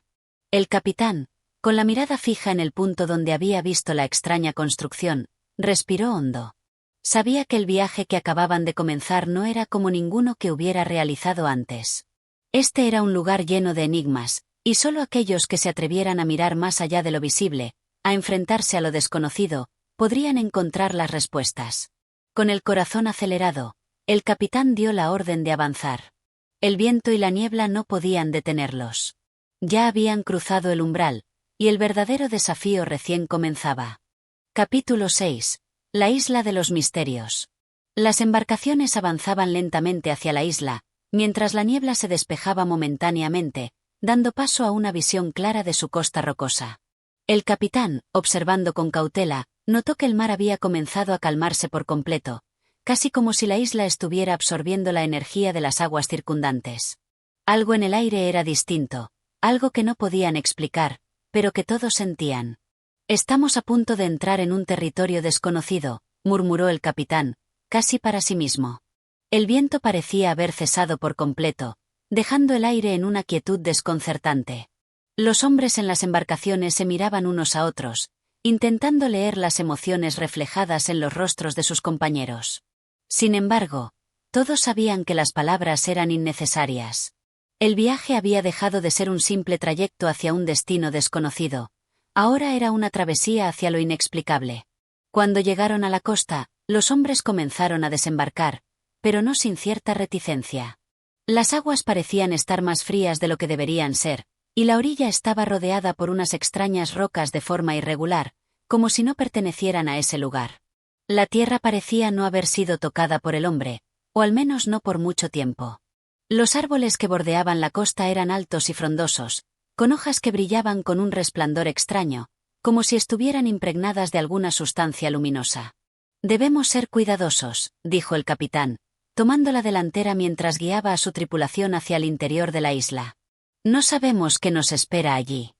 El capitán, con la mirada fija en el punto donde había visto la extraña construcción, respiró hondo. Sabía que el viaje que acababan de comenzar no era como ninguno que hubiera realizado antes. Este era un lugar lleno de enigmas, y solo aquellos que se atrevieran a mirar más allá de lo visible, a enfrentarse a lo desconocido, podrían encontrar las respuestas. Con el corazón acelerado, el capitán dio la orden de avanzar. El viento y la niebla no podían detenerlos. Ya habían cruzado el umbral, y el verdadero desafío recién comenzaba. Capítulo 6. La isla de los misterios. Las embarcaciones avanzaban lentamente hacia la isla, mientras la niebla se despejaba momentáneamente, dando paso a una visión clara de su costa rocosa. El capitán, observando con cautela, notó que el mar había comenzado a calmarse por completo, casi como si la isla estuviera absorbiendo la energía de las aguas circundantes. Algo en el aire era distinto, algo que no podían explicar, pero que todos sentían. «Estamos a punto de entrar en un territorio desconocido», murmuró el capitán, casi para sí mismo. El viento parecía haber cesado por completo, dejando el aire en una quietud desconcertante. Los hombres en las embarcaciones se miraban unos a otros, intentando leer las emociones reflejadas en los rostros de sus compañeros. Sin embargo, todos sabían que las palabras eran innecesarias. El viaje había dejado de ser un simple trayecto hacia un destino desconocido. Ahora era una travesía hacia lo inexplicable. Cuando llegaron a la costa, los hombres comenzaron a desembarcar, pero no sin cierta reticencia. Las aguas parecían estar más frías de lo que deberían ser, y la orilla estaba rodeada por unas extrañas rocas de forma irregular, como si no pertenecieran a ese lugar. La tierra parecía no haber sido tocada por el hombre, o al menos no por mucho tiempo. Los árboles que bordeaban la costa eran altos y frondosos, con hojas que brillaban con un resplandor extraño, como si estuvieran impregnadas de alguna sustancia luminosa. «Debemos ser cuidadosos», dijo el capitán, tomando la delantera mientras guiaba a su tripulación hacia el interior de la isla. «No sabemos qué nos espera allí».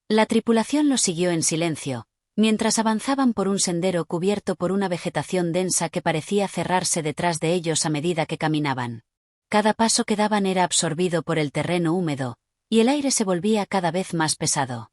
La tripulación lo siguió en silencio, mientras avanzaban por un sendero cubierto por una vegetación densa que parecía cerrarse detrás de ellos a medida que caminaban. Cada paso que daban era absorbido por el terreno húmedo, y el aire se volvía cada vez más pesado.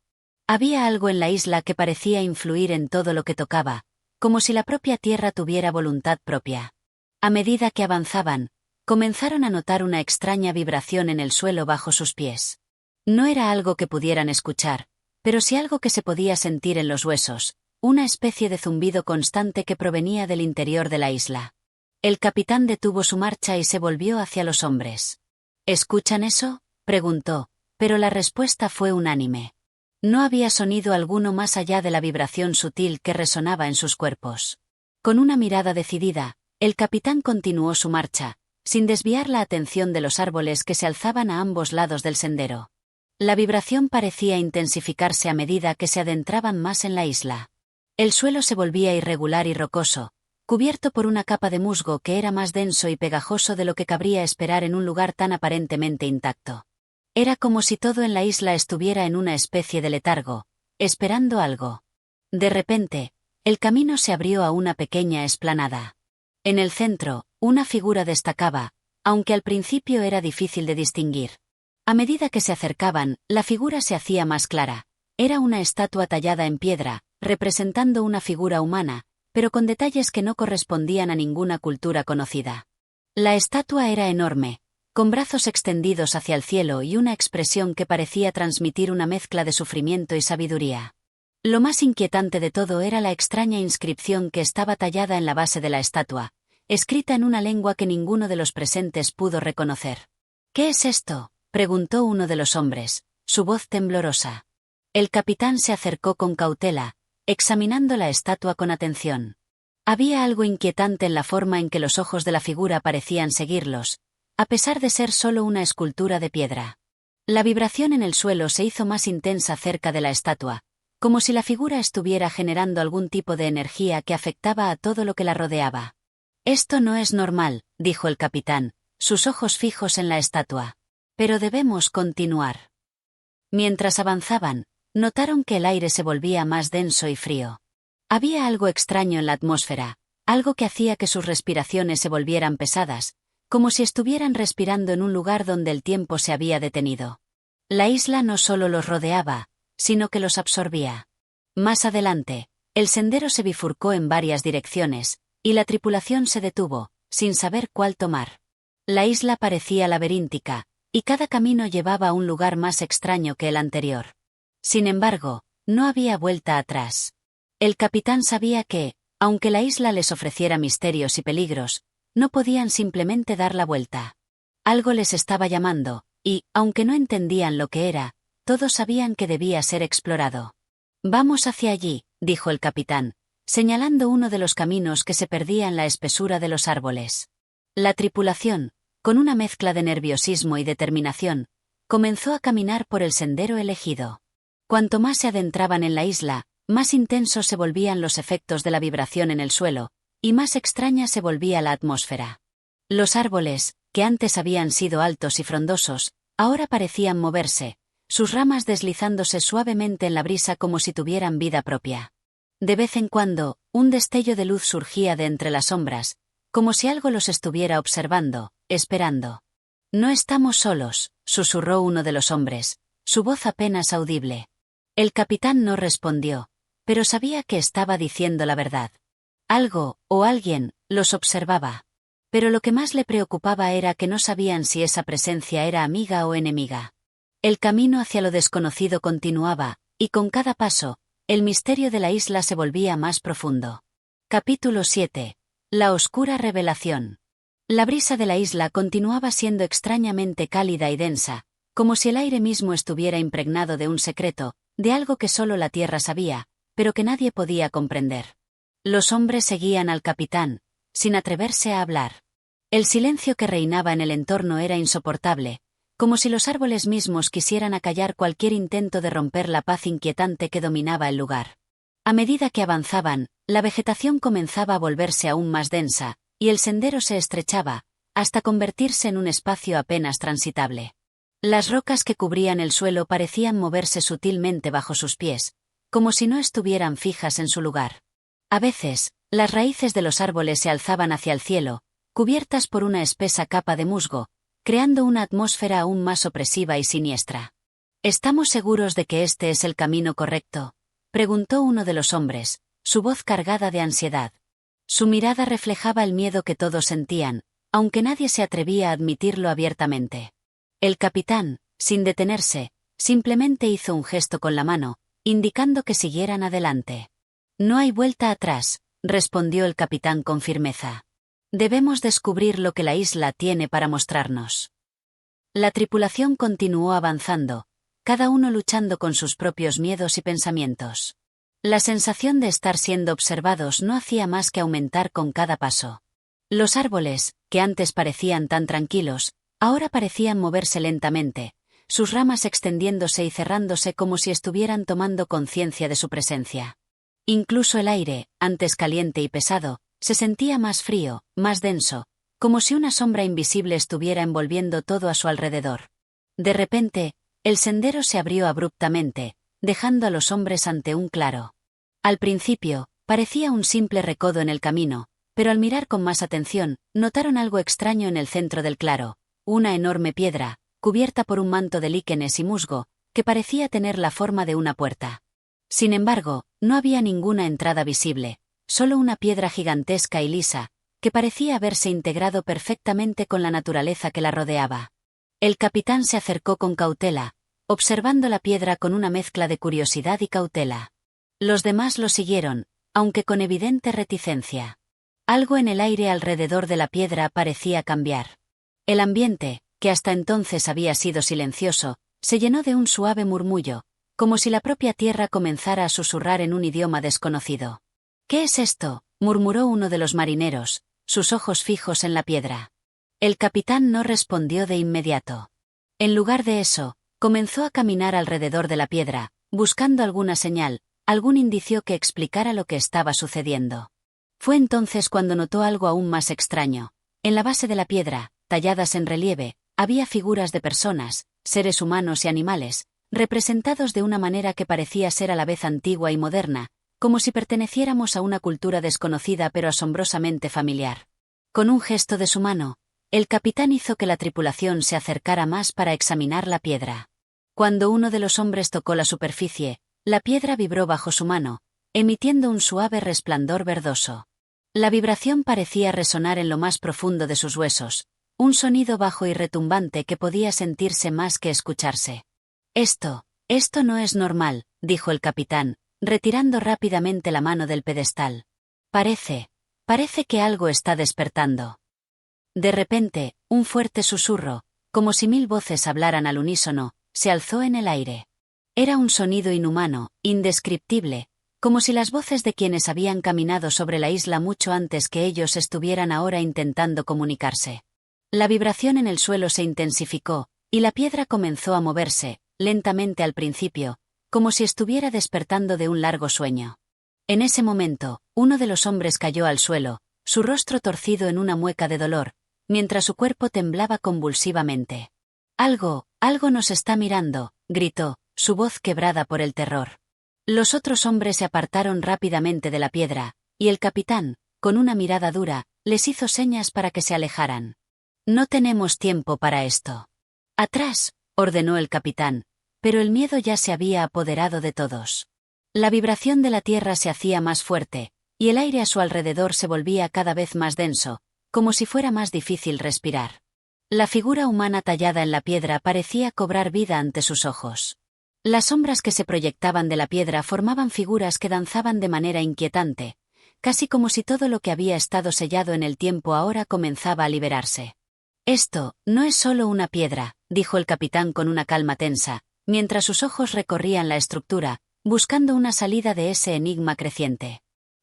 Había algo en la isla que parecía influir en todo lo que tocaba, como si la propia tierra tuviera voluntad propia. A medida que avanzaban, comenzaron a notar una extraña vibración en el suelo bajo sus pies. No era algo que pudieran escuchar, pero sí algo que se podía sentir en los huesos, una especie de zumbido constante que provenía del interior de la isla. El capitán detuvo su marcha y se volvió hacia los hombres. ¿Escuchan eso?, preguntó, pero la respuesta fue unánime. No había sonido alguno más allá de la vibración sutil que resonaba en sus cuerpos. Con una mirada decidida, el capitán continuó su marcha, sin desviar la atención de los árboles que se alzaban a ambos lados del sendero. La vibración parecía intensificarse a medida que se adentraban más en la isla. El suelo se volvía irregular y rocoso, cubierto por una capa de musgo que era más denso y pegajoso de lo que cabría esperar en un lugar tan aparentemente intacto. Era como si todo en la isla estuviera en una especie de letargo, esperando algo. De repente, el camino se abrió a una pequeña explanada. En el centro, una figura destacaba, aunque al principio era difícil de distinguir. A medida que se acercaban, la figura se hacía más clara. Era una estatua tallada en piedra, representando una figura humana, pero con detalles que no correspondían a ninguna cultura conocida. La estatua era enorme, con brazos extendidos hacia el cielo y una expresión que parecía transmitir una mezcla de sufrimiento y sabiduría. Lo más inquietante de todo era la extraña inscripción que estaba tallada en la base de la estatua, escrita en una lengua que ninguno de los presentes pudo reconocer. «¿Qué es esto?», preguntó uno de los hombres, su voz temblorosa. El capitán se acercó con cautela, examinando la estatua con atención. Había algo inquietante en la forma en que los ojos de la figura parecían seguirlos, a pesar de ser solo una escultura de piedra. La vibración en el suelo se hizo más intensa cerca de la estatua, como si la figura estuviera generando algún tipo de energía que afectaba a todo lo que la rodeaba. «Esto no es normal», dijo el capitán, sus ojos fijos en la estatua. «Pero debemos continuar». Mientras avanzaban, notaron que el aire se volvía más denso y frío. Había algo extraño en la atmósfera, algo que hacía que sus respiraciones se volvieran pesadas, como si estuvieran respirando en un lugar donde el tiempo se había detenido. La isla no solo los rodeaba, sino que los absorbía. Más adelante, el sendero se bifurcó en varias direcciones, y la tripulación se detuvo, sin saber cuál tomar. La isla parecía laberíntica, y cada camino llevaba a un lugar más extraño que el anterior. Sin embargo, no había vuelta atrás. El capitán sabía que, aunque la isla les ofreciera misterios y peligros, no podían simplemente dar la vuelta. Algo les estaba llamando, y, aunque no entendían lo que era, todos sabían que debía ser explorado. «Vamos hacia allí», dijo el capitán, señalando uno de los caminos que se perdía en la espesura de los árboles. La tripulación, con una mezcla de nerviosismo y determinación, comenzó a caminar por el sendero elegido. Cuanto más se adentraban en la isla, más intensos se volvían los efectos de la vibración en el suelo, y más extraña se volvía la atmósfera. Los árboles, que antes habían sido altos y frondosos, ahora parecían moverse, sus ramas deslizándose suavemente en la brisa como si tuvieran vida propia. De vez en cuando, un destello de luz surgía de entre las sombras, como si algo los estuviera observando, esperando. «No estamos solos», susurró uno de los hombres, su voz apenas audible. El capitán no respondió, pero sabía que estaba diciendo la verdad. Algo, o alguien, los observaba. Pero lo que más le preocupaba era que no sabían si esa presencia era amiga o enemiga. El camino hacia lo desconocido continuaba, y con cada paso, el misterio de la isla se volvía más profundo. Capítulo 7. La oscura revelación. La brisa de la isla continuaba siendo extrañamente cálida y densa, como si el aire mismo estuviera impregnado de un secreto, de algo que solo la tierra sabía, pero que nadie podía comprender. Los hombres seguían al capitán, sin atreverse a hablar. El silencio que reinaba en el entorno era insoportable, como si los árboles mismos quisieran acallar cualquier intento de romper la paz inquietante que dominaba el lugar. A medida que avanzaban, la vegetación comenzaba a volverse aún más densa, y el sendero se estrechaba, hasta convertirse en un espacio apenas transitable. Las rocas que cubrían el suelo parecían moverse sutilmente bajo sus pies, como si no estuvieran fijas en su lugar. A veces, las raíces de los árboles se alzaban hacia el cielo, cubiertas por una espesa capa de musgo, creando una atmósfera aún más opresiva y siniestra. ¿Estamos seguros de que este es el camino correcto?, preguntó uno de los hombres, su voz cargada de ansiedad. Su mirada reflejaba el miedo que todos sentían, aunque nadie se atrevía a admitirlo abiertamente. El capitán, sin detenerse, simplemente hizo un gesto con la mano, indicando que siguieran adelante. No hay vuelta atrás, respondió el capitán con firmeza. Debemos descubrir lo que la isla tiene para mostrarnos. La tripulación continuó avanzando, cada uno luchando con sus propios miedos y pensamientos. La sensación de estar siendo observados no hacía más que aumentar con cada paso. Los árboles, que antes parecían tan tranquilos, ahora parecían moverse lentamente, sus ramas extendiéndose y cerrándose como si estuvieran tomando conciencia de su presencia. Incluso el aire, antes caliente y pesado, se sentía más frío, más denso, como si una sombra invisible estuviera envolviendo todo a su alrededor. De repente, el sendero se abrió abruptamente, dejando a los hombres ante un claro. Al principio, parecía un simple recodo en el camino, pero al mirar con más atención, notaron algo extraño en el centro del claro, una enorme piedra, cubierta por un manto de líquenes y musgo, que parecía tener la forma de una puerta. Sin embargo, no había ninguna entrada visible, solo una piedra gigantesca y lisa, que parecía haberse integrado perfectamente con la naturaleza que la rodeaba. El capitán se acercó con cautela, observando la piedra con una mezcla de curiosidad y cautela. Los demás lo siguieron, aunque con evidente reticencia. Algo en el aire alrededor de la piedra parecía cambiar. El ambiente, que hasta entonces había sido silencioso, se llenó de un suave murmullo, como si la propia tierra comenzara a susurrar en un idioma desconocido. «¿Qué es esto?», murmuró uno de los marineros, sus ojos fijos en la piedra. El capitán no respondió de inmediato. En lugar de eso, comenzó a caminar alrededor de la piedra, buscando alguna señal, algún indicio que explicara lo que estaba sucediendo. Fue entonces cuando notó algo aún más extraño. En la base de la piedra, talladas en relieve, había figuras de personas, seres humanos y animales, representados de una manera que parecía ser a la vez antigua y moderna, como si perteneciéramos a una cultura desconocida pero asombrosamente familiar. Con un gesto de su mano, el capitán hizo que la tripulación se acercara más para examinar la piedra. Cuando uno de los hombres tocó la superficie, la piedra vibró bajo su mano, emitiendo un suave resplandor verdoso. La vibración parecía resonar en lo más profundo de sus huesos, un sonido bajo y retumbante que podía sentirse más que escucharse. Esto no es normal», dijo el capitán, retirando rápidamente la mano del pedestal. Parece que algo está despertando». De repente, un fuerte susurro, como si 1000 voces hablaran al unísono, se alzó en el aire. Era un sonido inhumano, indescriptible, como si las voces de quienes habían caminado sobre la isla mucho antes que ellos estuvieran ahora intentando comunicarse. La vibración en el suelo se intensificó, y la piedra comenzó a moverse, lentamente al principio, como si estuviera despertando de un largo sueño. En ese momento, uno de los hombres cayó al suelo, su rostro torcido en una mueca de dolor, mientras su cuerpo temblaba convulsivamente. Algo nos está mirando», gritó, su voz quebrada por el terror. Los otros hombres se apartaron rápidamente de la piedra, y el capitán, con una mirada dura, les hizo señas para que se alejaran. «No tenemos tiempo para esto». «Atrás», ordenó el capitán, pero el miedo ya se había apoderado de todos. La vibración de la tierra se hacía más fuerte, y el aire a su alrededor se volvía cada vez más denso, como si fuera más difícil respirar. La figura humana tallada en la piedra parecía cobrar vida ante sus ojos. Las sombras que se proyectaban de la piedra formaban figuras que danzaban de manera inquietante, casi como si todo lo que había estado sellado en el tiempo ahora comenzaba a liberarse. «Esto no es solo una piedra», dijo el capitán con una calma tensa, mientras sus ojos recorrían la estructura, buscando una salida de ese enigma creciente.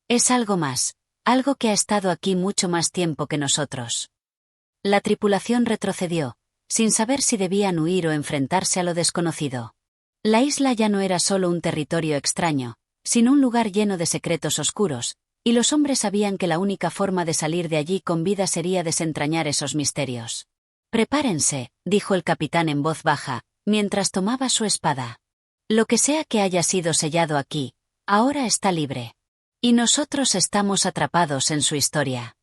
«Es algo más, algo que ha estado aquí mucho más tiempo que nosotros». La tripulación retrocedió, sin saber si debían huir o enfrentarse a lo desconocido. La isla ya no era solo un territorio extraño, sino un lugar lleno de secretos oscuros, y los hombres sabían que la única forma de salir de allí con vida sería desentrañar esos misterios. «Prepárense», dijo el capitán en voz baja, mientras tomaba su espada. «Lo que sea que haya sido sellado aquí, ahora está libre. Y nosotros estamos atrapados en su historia».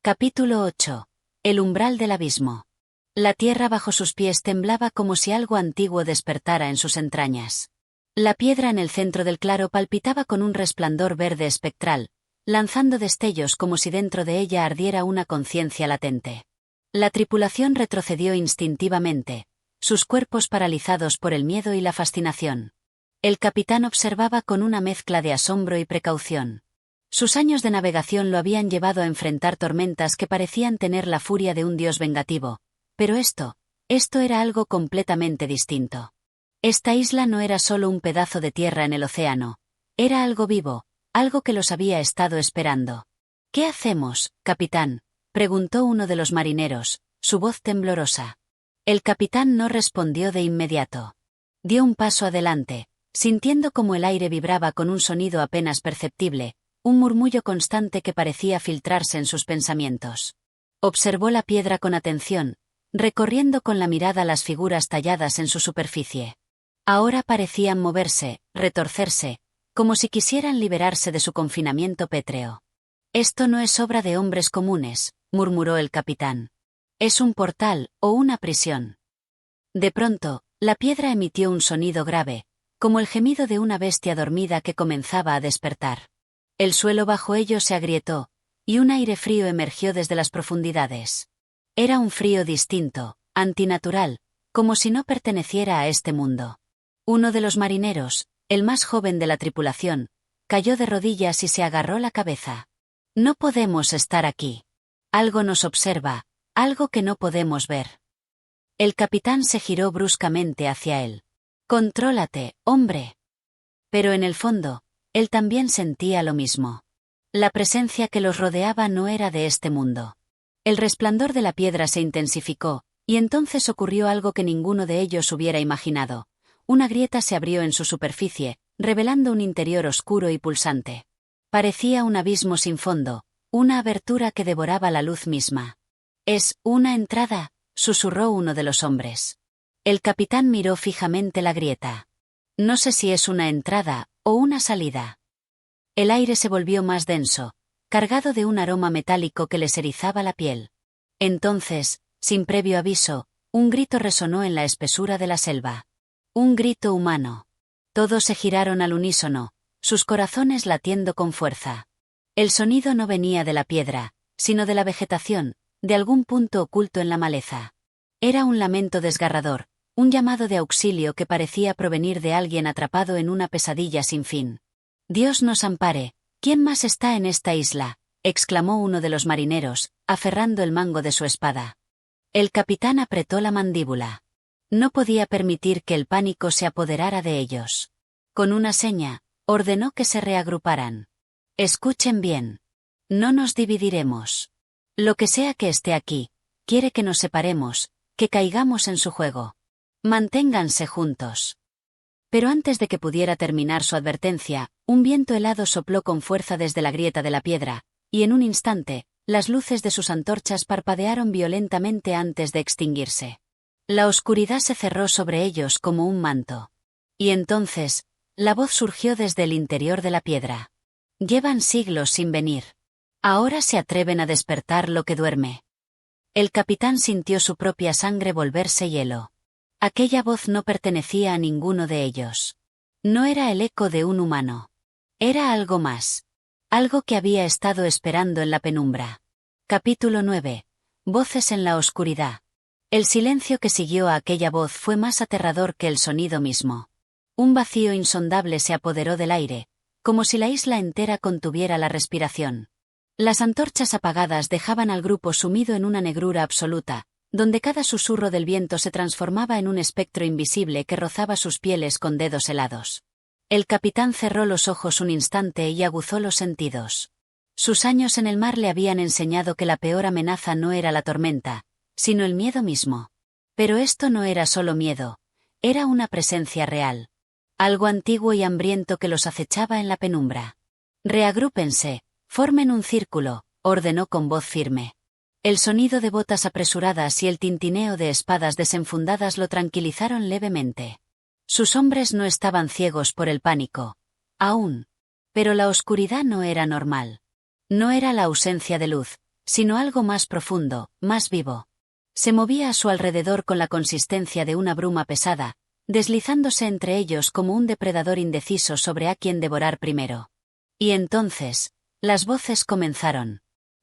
Capítulo 8. El umbral del abismo. La tierra bajo sus pies temblaba como si algo antiguo despertara en sus entrañas. La piedra en el centro del claro palpitaba con un resplandor verde espectral, lanzando destellos como si dentro de ella ardiera una conciencia latente. La tripulación retrocedió instintivamente, sus cuerpos paralizados por el miedo y la fascinación. El capitán observaba con una mezcla de asombro y precaución. Sus años de navegación lo habían llevado a enfrentar tormentas que parecían tener la furia de un dios vengativo, pero esto era algo completamente distinto. Esta isla no era solo un pedazo de tierra en el océano, era algo vivo, algo que los había estado esperando. «¿Qué hacemos, capitán?», preguntó uno de los marineros, su voz temblorosa. El capitán no respondió de inmediato. Dio un paso adelante, sintiendo como el aire vibraba con un sonido apenas perceptible, un murmullo constante que parecía filtrarse en sus pensamientos. Observó la piedra con atención, recorriendo con la mirada las figuras talladas en su superficie. Ahora parecían moverse, retorcerse, como si quisieran liberarse de su confinamiento pétreo. «Esto no es obra de hombres comunes», murmuró el capitán. «Es un portal, o una prisión». De pronto, la piedra emitió un sonido grave, como el gemido de una bestia dormida que comenzaba a despertar. El suelo bajo ellos se agrietó, y un aire frío emergió desde las profundidades. Era un frío distinto, antinatural, como si no perteneciera a este mundo. Uno de los marineros, el más joven de la tripulación, cayó de rodillas y se agarró la cabeza. «No podemos estar aquí. Algo nos observa, algo que no podemos ver». El capitán se giró bruscamente hacia él. «Contrólate, hombre». Pero en el fondo, él también sentía lo mismo. La presencia que los rodeaba no era de este mundo. El resplandor de la piedra se intensificó, y entonces ocurrió algo que ninguno de ellos hubiera imaginado. Una grieta se abrió en su superficie, revelando un interior oscuro y pulsante. Parecía un abismo sin fondo, una abertura que devoraba la luz misma. «¿Es una entrada?», susurró uno de los hombres. El capitán miró fijamente la grieta. «No sé si es una entrada o una salida». El aire se volvió más denso, cargado de un aroma metálico que les erizaba la piel. Entonces, sin previo aviso, un grito resonó en la espesura de la selva. Un grito humano. Todos se giraron al unísono, sus corazones latiendo con fuerza. El sonido no venía de la piedra, sino de la vegetación, de algún punto oculto en la maleza. Era un lamento desgarrador, un llamado de auxilio que parecía provenir de alguien atrapado en una pesadilla sin fin. «Dios nos ampare, ¿quién más está en esta isla?», exclamó uno de los marineros, aferrando el mango de su espada. El capitán apretó la mandíbula. No podía permitir que el pánico se apoderara de ellos. Con una seña, ordenó que se reagruparan. «Escuchen bien. No nos dividiremos. Lo que sea que esté aquí, quiere que nos separemos, que caigamos en su juego. Manténganse juntos». Pero antes de que pudiera terminar su advertencia, un viento helado sopló con fuerza desde la grieta de la piedra, y en un instante, las luces de sus antorchas parpadearon violentamente antes de extinguirse. La oscuridad se cerró sobre ellos como un manto. Y entonces, la voz surgió desde el interior de la piedra. «Llevan siglos sin venir. Ahora se atreven a despertar lo que duerme». El capitán sintió su propia sangre volverse hielo. Aquella voz no pertenecía a ninguno de ellos. No era el eco de un humano. Era algo más. Algo que había estado esperando en la penumbra. Capítulo 9. Voces en la oscuridad. El silencio que siguió a aquella voz fue más aterrador que el sonido mismo. Un vacío insondable se apoderó del aire, como si la isla entera contuviera la respiración. Las antorchas apagadas dejaban al grupo sumido en una negrura absoluta, donde cada susurro del viento se transformaba en un espectro invisible que rozaba sus pieles con dedos helados. El capitán cerró los ojos un instante y aguzó los sentidos. Sus años en el mar le habían enseñado que la peor amenaza no era la tormenta, sino el miedo mismo. Pero esto no era solo miedo, era una presencia real. Algo antiguo y hambriento que los acechaba en la penumbra. «Reagrúpense, formen un círculo», ordenó con voz firme. El sonido de botas apresuradas y el tintineo de espadas desenfundadas lo tranquilizaron levemente. Sus hombres no estaban ciegos por el pánico. Aún. Pero la oscuridad no era normal. No era la ausencia de luz, sino algo más profundo, más vivo. Se movía a su alrededor con la consistencia de una bruma pesada, deslizándose entre ellos como un depredador indeciso sobre a quién devorar primero. Y entonces, las voces comenzaron.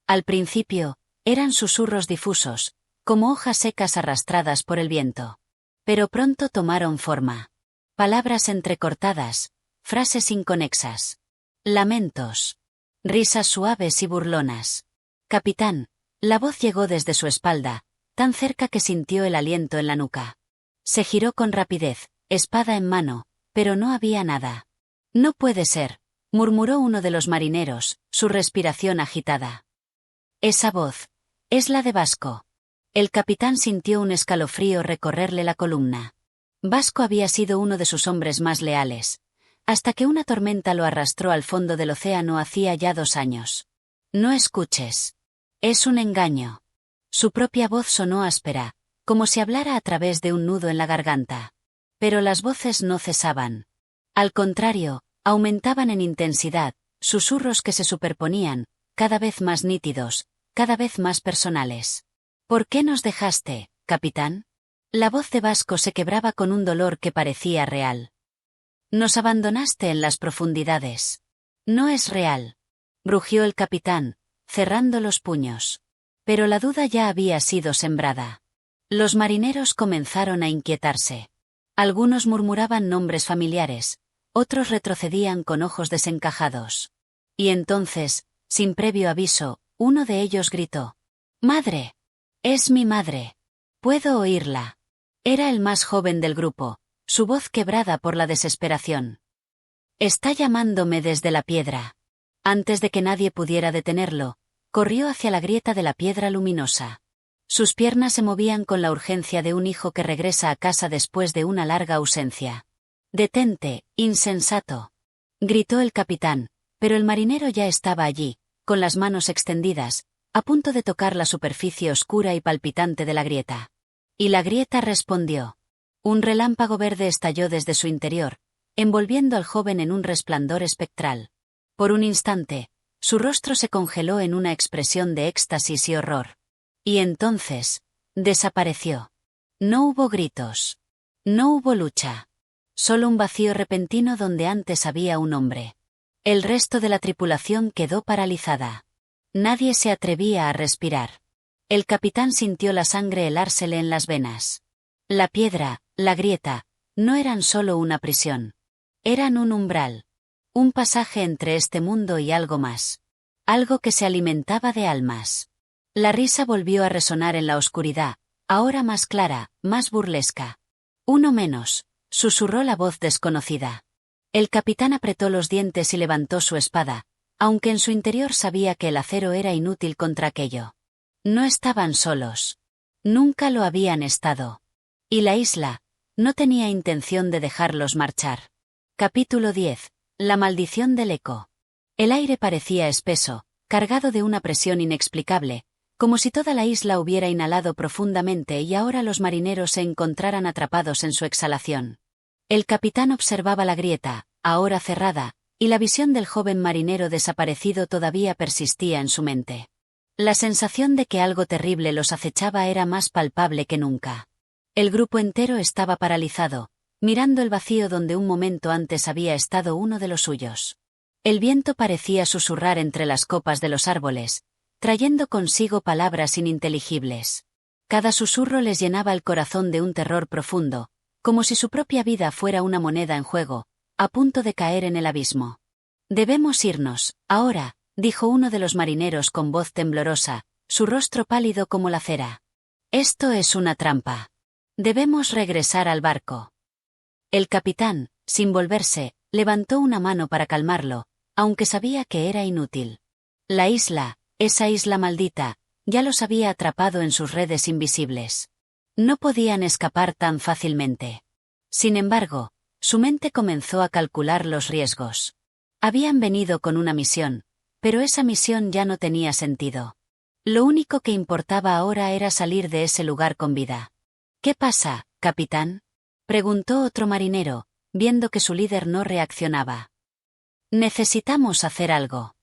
Al principio, eran susurros difusos, como hojas secas arrastradas por el viento. Pero pronto tomaron forma. Palabras entrecortadas, frases inconexas. Lamentos. Risas suaves y burlonas. Capitán. La voz llegó desde su espalda, tan cerca que sintió el aliento en la nuca. Se giró con rapidez, espada en mano, pero no había nada. No puede ser, murmuró uno de los marineros, su respiración agitada. Esa voz. Es la de Vasco. El capitán sintió un escalofrío recorrerle la columna. Vasco había sido uno de sus hombres más leales, hasta que una tormenta lo arrastró al fondo del océano hacía ya 2 años. No escuches. Es un engaño. Su propia voz sonó áspera, como si hablara a través de un nudo en la garganta. Pero las voces no cesaban. Al contrario, aumentaban en intensidad, susurros que se superponían, cada vez más nítidos, cada vez más personales. ¿Por qué nos dejaste, capitán? La voz de Vasco se quebraba con un dolor que parecía real. Nos abandonaste en las profundidades. No es real. Rugió el capitán, cerrando los puños. Pero la duda ya había sido sembrada. Los marineros comenzaron a inquietarse. Algunos murmuraban nombres familiares, otros retrocedían con ojos desencajados. Y entonces, sin previo aviso, uno de ellos gritó: «¡Madre! Es mi madre. Puedo oírla». Era el más joven del grupo, su voz quebrada por la desesperación. «Está llamándome desde la piedra». Antes de que nadie pudiera detenerlo, corrió hacia la grieta de la piedra luminosa. Sus piernas se movían con la urgencia de un hijo que regresa a casa después de una larga ausencia. «Detente, insensato», gritó el capitán, pero el marinero ya estaba allí, con las manos extendidas, a punto de tocar la superficie oscura y palpitante de la grieta. Y la grieta respondió. Un relámpago verde estalló desde su interior, envolviendo al joven en un resplandor espectral. Por un instante, su rostro se congeló en una expresión de éxtasis y horror. Y entonces, desapareció. No hubo gritos. No hubo lucha. Solo un vacío repentino donde antes había un hombre. El resto de la tripulación quedó paralizada. Nadie se atrevía a respirar. El capitán sintió la sangre helársele en las venas. La piedra, la grieta, no eran solo una prisión. Eran un umbral. Un pasaje entre este mundo y algo más. Algo que se alimentaba de almas. La risa volvió a resonar en la oscuridad, ahora más clara, más burlesca. «Uno menos», susurró la voz desconocida. El capitán apretó los dientes y levantó su espada, aunque en su interior sabía que el acero era inútil contra aquello. No estaban solos. Nunca lo habían estado. Y la isla no tenía intención de dejarlos marchar. Capítulo 10. La maldición del eco. El aire parecía espeso, cargado de una presión inexplicable, como si toda la isla hubiera inhalado profundamente y ahora los marineros se encontraran atrapados en su exhalación. El capitán observaba la grieta, ahora cerrada, y la visión del joven marinero desaparecido todavía persistía en su mente. La sensación de que algo terrible los acechaba era más palpable que nunca. El grupo entero estaba paralizado, mirando el vacío donde un momento antes había estado uno de los suyos. El viento parecía susurrar entre las copas de los árboles, trayendo consigo palabras ininteligibles. Cada susurro les llenaba el corazón de un terror profundo, como si su propia vida fuera una moneda en juego, a punto de caer en el abismo. «Debemos irnos, ahora», dijo uno de los marineros con voz temblorosa, su rostro pálido como la cera. «Esto es una trampa. Debemos regresar al barco». El capitán, sin volverse, levantó una mano para calmarlo, aunque sabía que era inútil. La isla, esa isla maldita, ya los había atrapado en sus redes invisibles. No podían escapar tan fácilmente. Sin embargo, su mente comenzó a calcular los riesgos. Habían venido con una misión, pero esa misión ya no tenía sentido. Lo único que importaba ahora era salir de ese lugar con vida. «¿Qué pasa, capitán?», preguntó otro marinero, viendo que su líder no reaccionaba. «Necesitamos hacer algo».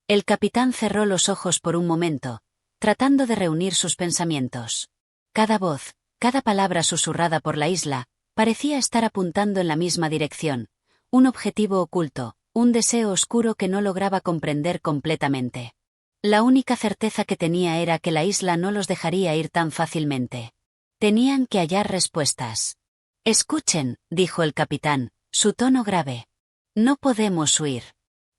El capitán cerró los ojos por un momento, tratando de reunir sus pensamientos. Cada voz, cada palabra susurrada por la isla, parecía estar apuntando en la misma dirección, un objetivo oculto, un deseo oscuro que no lograba comprender completamente. La única certeza que tenía era que la isla no los dejaría ir tan fácilmente. Tenían que hallar respuestas. «Escuchen», dijo el capitán, su tono grave. «No podemos huir.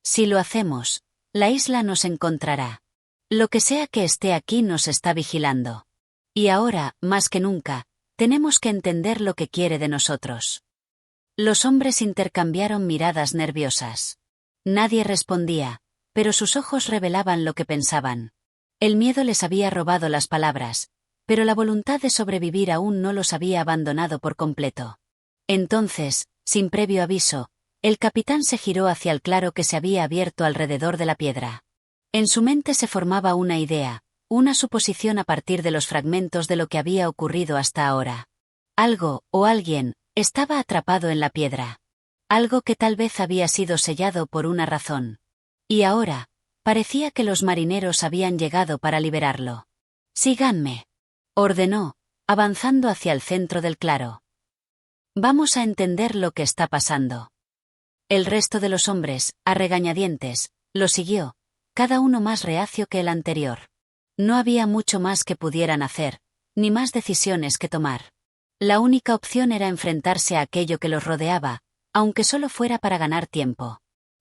Si lo hacemos, la isla nos encontrará. Lo que sea que esté aquí nos está vigilando. Y ahora, más que nunca, tenemos que entender lo que quiere de nosotros». Los hombres intercambiaron miradas nerviosas. Nadie respondía, pero sus ojos revelaban lo que pensaban. El miedo les había robado las palabras, pero la voluntad de sobrevivir aún no los había abandonado por completo. Entonces, sin previo aviso, el capitán se giró hacia el claro que se había abierto alrededor de la piedra. En su mente se formaba una idea, una suposición a partir de los fragmentos de lo que había ocurrido hasta ahora. Algo, o alguien, estaba atrapado en la piedra. Algo que tal vez había sido sellado por una razón. Y ahora, parecía que los marineros habían llegado para liberarlo. «Síganme», ordenó, avanzando hacia el centro del claro. «Vamos a entender lo que está pasando». El resto de los hombres, a regañadientes, lo siguió, cada uno más reacio que el anterior. No había mucho más que pudieran hacer, ni más decisiones que tomar. La única opción era enfrentarse a aquello que los rodeaba, aunque solo fuera para ganar tiempo.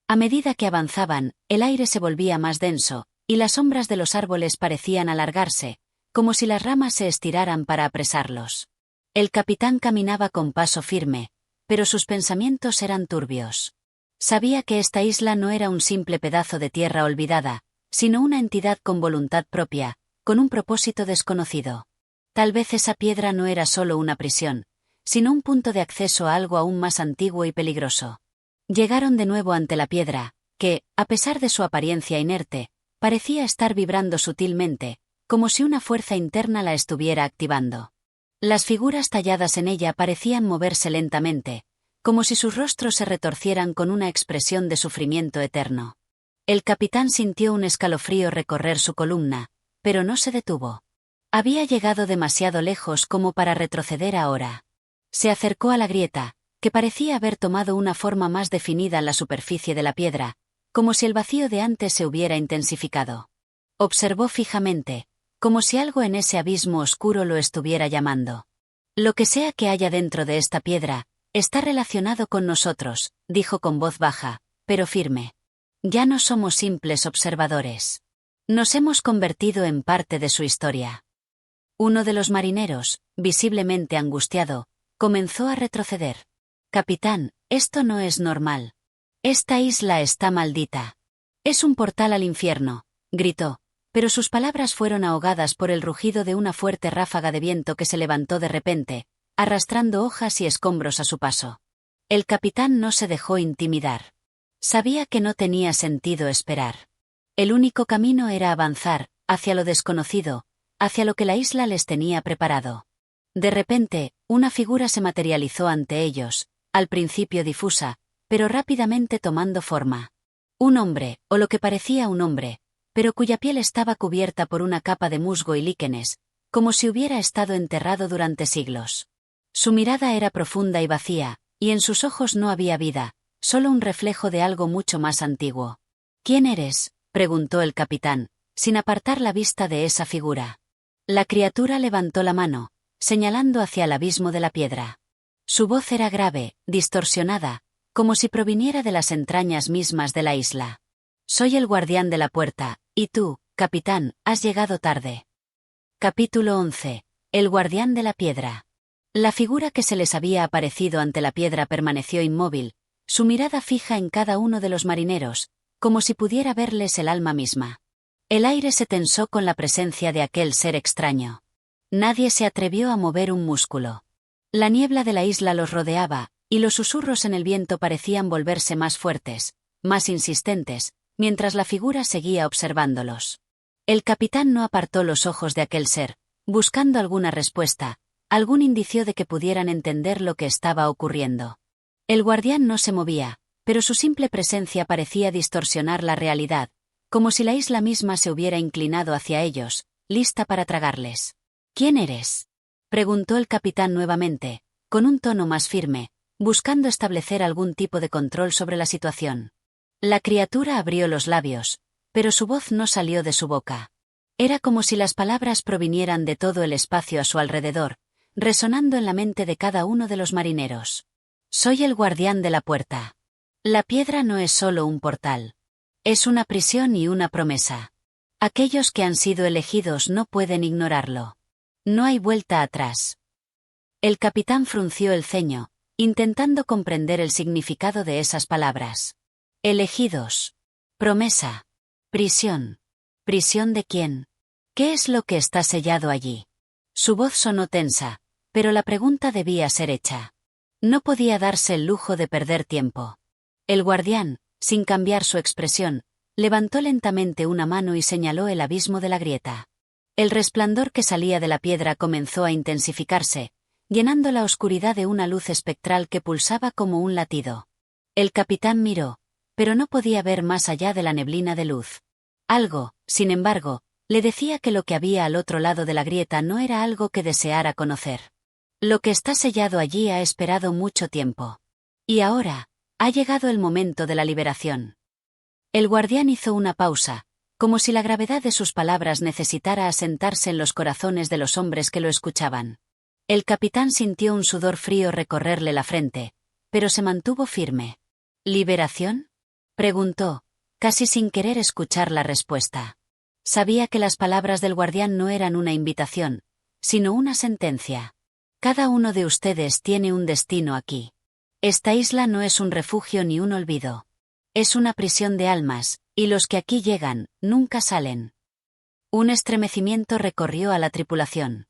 A medida que avanzaban, el aire se volvía más denso, y las sombras de los árboles parecían alargarse, como si las ramas se estiraran para apresarlos. El capitán caminaba con paso firme, pero sus pensamientos eran turbios. Sabía que esta isla no era un simple pedazo de tierra olvidada, sino una entidad con voluntad propia, con un propósito desconocido. Tal vez esa piedra no era solo una prisión, sino un punto de acceso a algo aún más antiguo y peligroso. Llegaron de nuevo ante la piedra, que, a pesar de su apariencia inerte, parecía estar vibrando sutilmente, como si una fuerza interna la estuviera activando. Las figuras talladas en ella parecían moverse lentamente, como si sus rostros se retorcieran con una expresión de sufrimiento eterno. El capitán sintió un escalofrío recorrer su columna, pero no se detuvo. Había llegado demasiado lejos como para retroceder ahora. Se acercó a la grieta, que parecía haber tomado una forma más definida en la superficie de la piedra, como si el vacío de antes se hubiera intensificado. Observó fijamente, como si algo en ese abismo oscuro lo estuviera llamando. «Lo que sea que haya dentro de esta piedra, está relacionado con nosotros», dijo con voz baja, pero firme. «Ya no somos simples observadores. Nos hemos convertido en parte de su historia». Uno de los marineros, visiblemente angustiado, comenzó a retroceder. «Capitán, esto no es normal. Esta isla está maldita. Es un portal al infierno», gritó, pero sus palabras fueron ahogadas por el rugido de una fuerte ráfaga de viento que se levantó de repente, arrastrando hojas y escombros a su paso. El capitán no se dejó intimidar. Sabía que no tenía sentido esperar. El único camino era avanzar, hacia lo desconocido, hacia lo que la isla les tenía preparado. De repente, una figura se materializó ante ellos, al principio difusa, pero rápidamente tomando forma. Un hombre, o lo que parecía un hombre, pero cuya piel estaba cubierta por una capa de musgo y líquenes, como si hubiera estado enterrado durante siglos. Su mirada era profunda y vacía, y en sus ojos no había vida, solo un reflejo de algo mucho más antiguo. «¿Quién eres?», preguntó el capitán, sin apartar la vista de esa figura. La criatura levantó la mano, señalando hacia el abismo de la piedra. Su voz era grave, distorsionada, como si proviniera de las entrañas mismas de la isla. «Soy el guardián de la puerta, y tú, capitán, has llegado tarde». Capítulo 11. El guardián de la piedra. La figura que se les había aparecido ante la piedra permaneció inmóvil, su mirada fija en cada uno de los marineros, como si pudiera verles el alma misma. El aire se tensó con la presencia de aquel ser extraño. Nadie se atrevió a mover un músculo. La niebla de la isla los rodeaba, y los susurros en el viento parecían volverse más fuertes, más insistentes, mientras la figura seguía observándolos. El capitán no apartó los ojos de aquel ser, buscando alguna respuesta, algún indicio de que pudieran entender lo que estaba ocurriendo. El guardián no se movía, pero su simple presencia parecía distorsionar la realidad, como si la isla misma se hubiera inclinado hacia ellos, lista para tragarles. «¿Quién eres?», Preguntó el capitán nuevamente, con un tono más firme, buscando establecer algún tipo de control sobre la situación. La criatura abrió los labios, pero su voz no salió de su boca. Era como si las palabras provinieran de todo el espacio a su alrededor, resonando en la mente de cada uno de los marineros. Soy el guardián de la puerta. La piedra no es solo un portal. Es una prisión y una promesa. Aquellos que han sido elegidos no pueden ignorarlo. No hay vuelta atrás. El capitán frunció el ceño, intentando comprender el significado de esas palabras. Elegidos. Promesa. Prisión. ¿Prisión de quién? ¿Qué es lo que está sellado allí? Su voz sonó tensa, pero la pregunta debía ser hecha. No podía darse el lujo de perder tiempo. El guardián, sin cambiar su expresión, levantó lentamente una mano y señaló el abismo de la grieta. El resplandor que salía de la piedra comenzó a intensificarse, llenando la oscuridad de una luz espectral que pulsaba como un latido. El capitán miró, pero no podía ver más allá de la neblina de luz. Algo, sin embargo, le decía que lo que había al otro lado de la grieta no era algo que deseara conocer. Lo que está sellado allí ha esperado mucho tiempo. Y ahora, ha llegado el momento de la liberación. El guardián hizo una pausa, como si la gravedad de sus palabras necesitara asentarse en los corazones de los hombres que lo escuchaban. El capitán sintió un sudor frío recorrerle la frente, pero se mantuvo firme. ¿Liberación? Preguntó, casi sin querer escuchar la respuesta. Sabía que las palabras del guardián no eran una invitación, sino una sentencia. Cada uno de ustedes tiene un destino aquí. Esta isla no es un refugio ni un olvido. Es una prisión de almas, y los que aquí llegan, nunca salen. Un estremecimiento recorrió a la tripulación.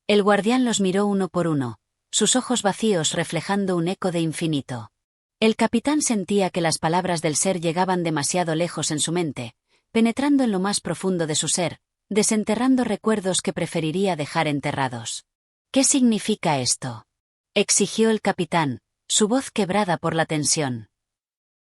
El guardián los miró uno por uno, sus ojos vacíos reflejando un eco de infinito. El capitán sentía que las palabras del ser llegaban demasiado lejos en su mente, penetrando en lo más profundo de su ser, desenterrando recuerdos que preferiría dejar enterrados. ¿Qué significa esto?, exigió el capitán, su voz quebrada por la tensión.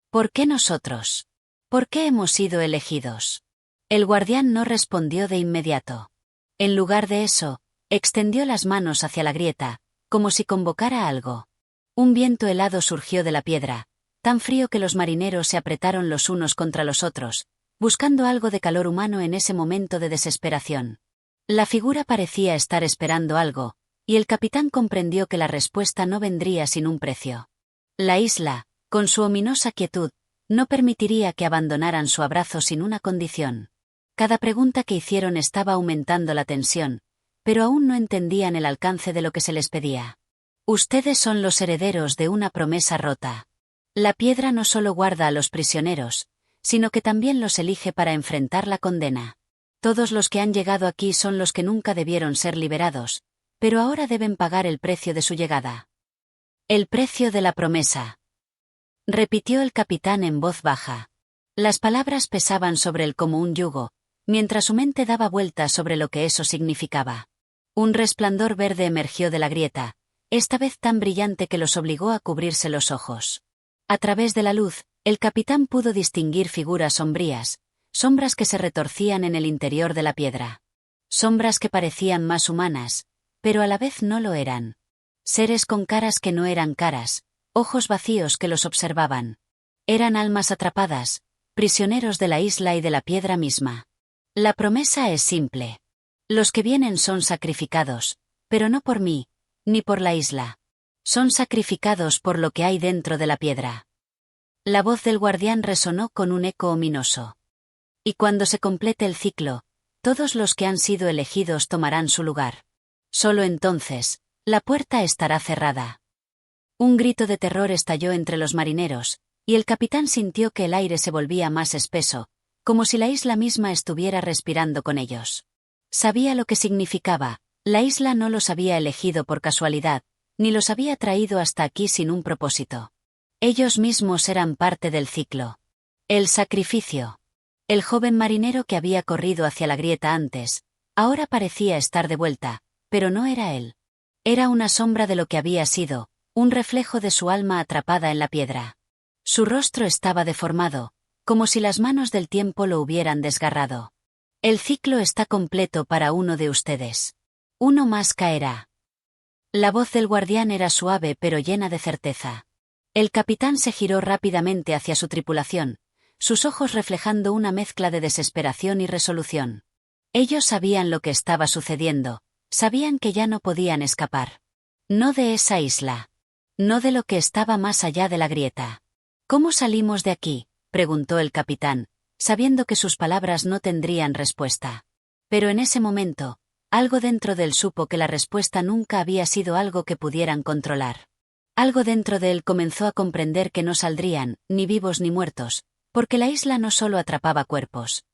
¿Por qué nosotros? ¿Por qué hemos sido elegidos? El guardián no respondió de inmediato. En lugar de eso, extendió las manos hacia la grieta, como si convocara algo. Un viento helado surgió de la piedra, tan frío que los marineros se apretaron los unos contra los otros, buscando algo de calor humano en ese momento de desesperación. La figura parecía estar esperando algo, y el capitán comprendió que la respuesta no vendría sin un precio. La isla, con su ominosa quietud, no permitiría que abandonaran su abrazo sin una condición. Cada pregunta que hicieron estaba aumentando la tensión, pero aún no entendían el alcance de lo que se les pedía. Ustedes son los herederos de una promesa rota. La piedra no solo guarda a los prisioneros, sino que también los elige para enfrentar la condena. Todos los que han llegado aquí son los que nunca debieron ser liberados, pero ahora deben pagar el precio de su llegada. El precio de la promesa. Repitió el capitán en voz baja. Las palabras pesaban sobre él como un yugo, mientras su mente daba vueltas sobre lo que eso significaba. Un resplandor verde emergió de la grieta, esta vez tan brillante que los obligó a cubrirse los ojos. A través de la luz, el capitán pudo distinguir figuras sombrías, sombras que se retorcían en el interior de la piedra. Sombras que parecían más humanas, pero a la vez no lo eran. Seres con caras que no eran caras, ojos vacíos que los observaban. Eran almas atrapadas, prisioneros de la isla y de la piedra misma. La promesa es simple. Los que vienen son sacrificados, pero no por mí, ni por la isla. Son sacrificados por lo que hay dentro de la piedra. La voz del guardián resonó con un eco ominoso. Y cuando se complete el ciclo, todos los que han sido elegidos tomarán su lugar. Solo entonces, la puerta estará cerrada. Un grito de terror estalló entre los marineros, y el capitán sintió que el aire se volvía más espeso, como si la isla misma estuviera respirando con ellos. Sabía lo que significaba, la isla no los había elegido por casualidad, ni los había traído hasta aquí sin un propósito. Ellos mismos eran parte del ciclo. El sacrificio. El joven marinero que había corrido hacia la grieta antes, ahora parecía estar de vuelta, pero no era él. Era una sombra de lo que había sido, un reflejo de su alma atrapada en la piedra. Su rostro estaba deformado, como si las manos del tiempo lo hubieran desgarrado. El ciclo está completo para uno de ustedes. Uno más caerá. La voz del guardián era suave pero llena de certeza. El capitán se giró rápidamente hacia su tripulación, sus ojos reflejando una mezcla de desesperación y resolución. Ellos sabían lo que estaba sucediendo, sabían que ya no podían escapar. No de esa isla. No de lo que estaba más allá de la grieta. ¿Cómo salimos de aquí?, preguntó el capitán, sabiendo que sus palabras no tendrían respuesta. Pero en ese momento, algo dentro de él supo que la respuesta nunca había sido algo que pudieran controlar. Algo dentro de él comenzó a comprender que no saldrían, ni vivos ni muertos, porque la isla no solo atrapaba cuerpos.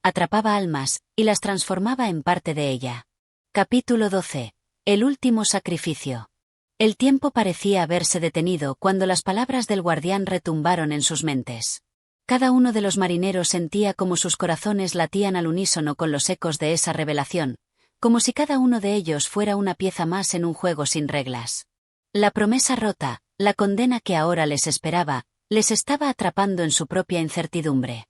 Atrapaba almas, y las transformaba en parte de ella. Capítulo 12. El último sacrificio. El tiempo parecía haberse detenido cuando las palabras del guardián retumbaron en sus mentes. Cada uno de los marineros sentía como sus corazones latían al unísono con los ecos de esa revelación, como si cada uno de ellos fuera una pieza más en un juego sin reglas. La promesa rota, la condena que ahora les esperaba, les estaba atrapando en su propia incertidumbre.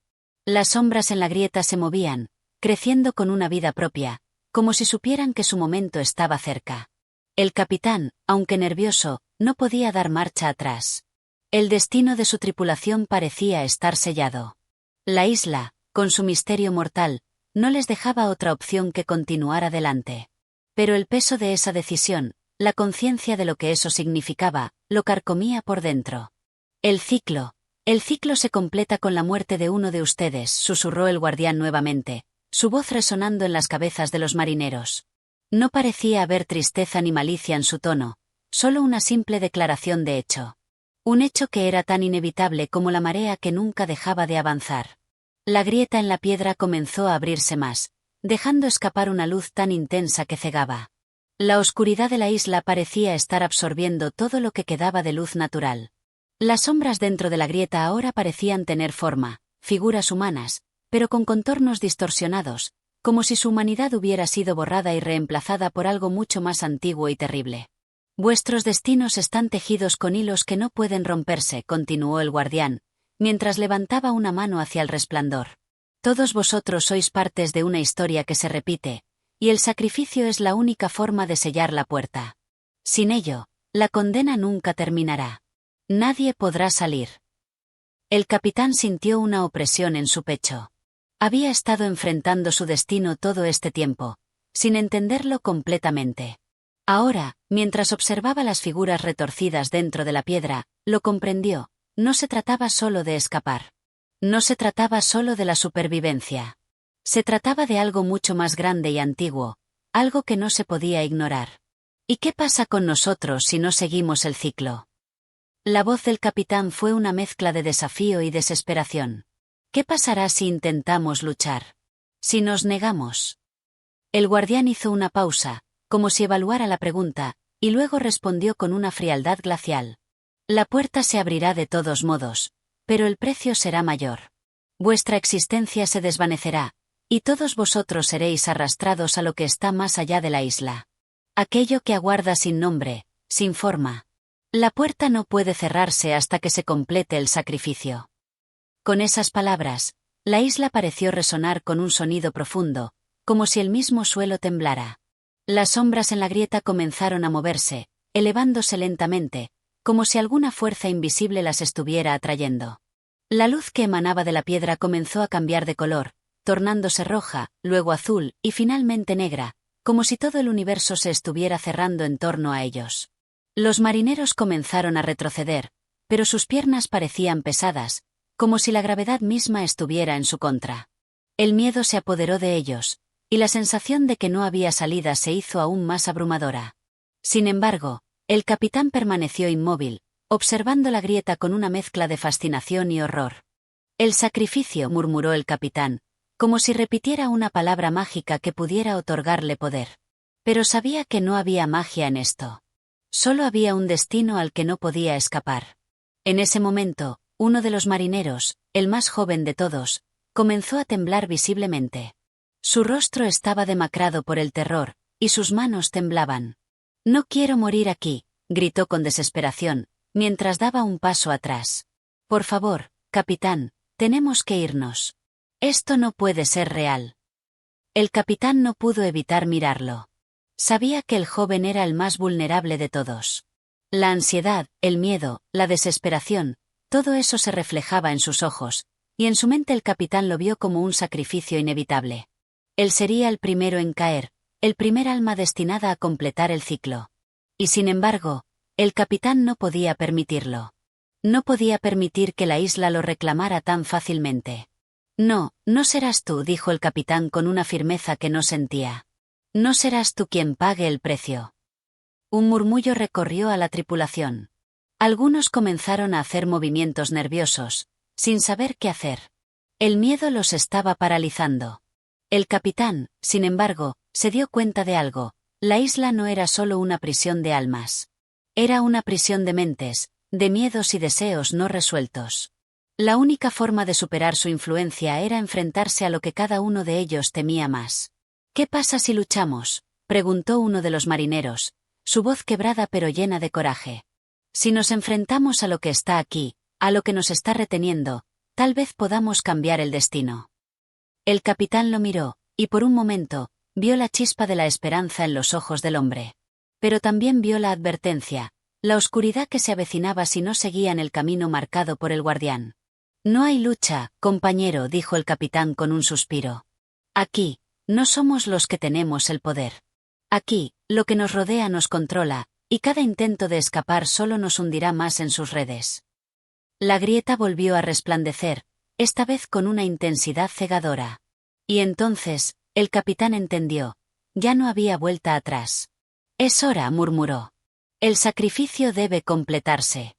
Las sombras en la grieta se movían, creciendo con una vida propia, como si supieran que su momento estaba cerca. El capitán, aunque nervioso, no podía dar marcha atrás. El destino de su tripulación parecía estar sellado. La isla, con su misterio mortal, no les dejaba otra opción que continuar adelante. Pero el peso de esa decisión, la conciencia de lo que eso significaba, lo carcomía por dentro. El ciclo se completa con la muerte de uno de ustedes, susurró el guardián nuevamente, su voz resonando en las cabezas de los marineros. No parecía haber tristeza ni malicia en su tono, solo una simple declaración de hecho. Un hecho que era tan inevitable como la marea que nunca dejaba de avanzar. La grieta en la piedra comenzó a abrirse más, dejando escapar una luz tan intensa que cegaba. La oscuridad de la isla parecía estar absorbiendo todo lo que quedaba de luz natural. Las sombras dentro de la grieta ahora parecían tener forma, figuras humanas, pero con contornos distorsionados, como si su humanidad hubiera sido borrada y reemplazada por algo mucho más antiguo y terrible. Vuestros destinos están tejidos con hilos que no pueden romperse, continuó el guardián, mientras levantaba una mano hacia el resplandor. Todos vosotros sois partes de una historia que se repite, y el sacrificio es la única forma de sellar la puerta. Sin ello, la condena nunca terminará. Nadie podrá salir. El capitán sintió una opresión en su pecho. Había estado enfrentando su destino todo este tiempo, sin entenderlo completamente. Ahora, mientras observaba las figuras retorcidas dentro de la piedra, lo comprendió, no se trataba solo de escapar. No se trataba solo de la supervivencia. Se trataba de algo mucho más grande y antiguo, algo que no se podía ignorar. ¿Y qué pasa con nosotros si no seguimos el ciclo? La voz del capitán fue una mezcla de desafío y desesperación. ¿Qué pasará si intentamos luchar? Si nos negamos. El guardián hizo una pausa, como si evaluara la pregunta, y luego respondió con una frialdad glacial. La puerta se abrirá de todos modos, pero el precio será mayor. Vuestra existencia se desvanecerá, y todos vosotros seréis arrastrados a lo que está más allá de la isla. Aquello que aguarda sin nombre, sin forma. La puerta no puede cerrarse hasta que se complete el sacrificio. Con esas palabras, la isla pareció resonar con un sonido profundo, como si el mismo suelo temblara. Las sombras en la grieta comenzaron a moverse, elevándose lentamente, como si alguna fuerza invisible las estuviera atrayendo. La luz que emanaba de la piedra comenzó a cambiar de color, tornándose roja, luego azul, y finalmente negra, como si todo el universo se estuviera cerrando en torno a ellos. Los marineros comenzaron a retroceder, pero sus piernas parecían pesadas, como si la gravedad misma estuviera en su contra. El miedo se apoderó de ellos, y la sensación de que no había salida se hizo aún más abrumadora. Sin embargo, el capitán permaneció inmóvil, observando la grieta con una mezcla de fascinación y horror. El sacrificio, murmuró el capitán, como si repitiera una palabra mágica que pudiera otorgarle poder. Pero sabía que no había magia en esto. Solo había un destino al que no podía escapar. En ese momento, uno de los marineros, el más joven de todos, comenzó a temblar visiblemente. Su rostro estaba demacrado por el terror, y sus manos temblaban. «No quiero morir aquí», gritó con desesperación, mientras daba un paso atrás. «Por favor, capitán, tenemos que irnos. Esto no puede ser real». El capitán no pudo evitar mirarlo. Sabía que el joven era el más vulnerable de todos. La ansiedad, el miedo, la desesperación, todo eso se reflejaba en sus ojos, y en su mente el capitán lo vio como un sacrificio inevitable. Él sería el primero en caer, el primer alma destinada a completar el ciclo. Y sin embargo, el capitán no podía permitirlo. No podía permitir que la isla lo reclamara tan fácilmente. No, no serás tú, dijo el capitán con una firmeza que no sentía. No serás tú quien pague el precio. Un murmullo recorrió a la tripulación. Algunos comenzaron a hacer movimientos nerviosos, sin saber qué hacer. El miedo los estaba paralizando. El capitán, sin embargo, se dio cuenta de algo: la isla no era solo una prisión de almas. Era una prisión de mentes, de miedos y deseos no resueltos. La única forma de superar su influencia era enfrentarse a lo que cada uno de ellos temía más. ¿Qué pasa si luchamos?, preguntó uno de los marineros, su voz quebrada pero llena de coraje. Si nos enfrentamos a lo que está aquí, a lo que nos está reteniendo, tal vez podamos cambiar el destino. El capitán lo miró, y por un momento, vio la chispa de la esperanza en los ojos del hombre. Pero también vio la advertencia, la oscuridad que se avecinaba si no seguían el camino marcado por el guardián. No hay lucha, compañero, dijo el capitán con un suspiro. Aquí, no somos los que tenemos el poder. Aquí, lo que nos rodea nos controla, y cada intento de escapar solo nos hundirá más en sus redes. La grieta volvió a resplandecer, esta vez con una intensidad cegadora. Y entonces, el capitán entendió. Ya no había vuelta atrás. Es hora, murmuró. El sacrificio debe completarse.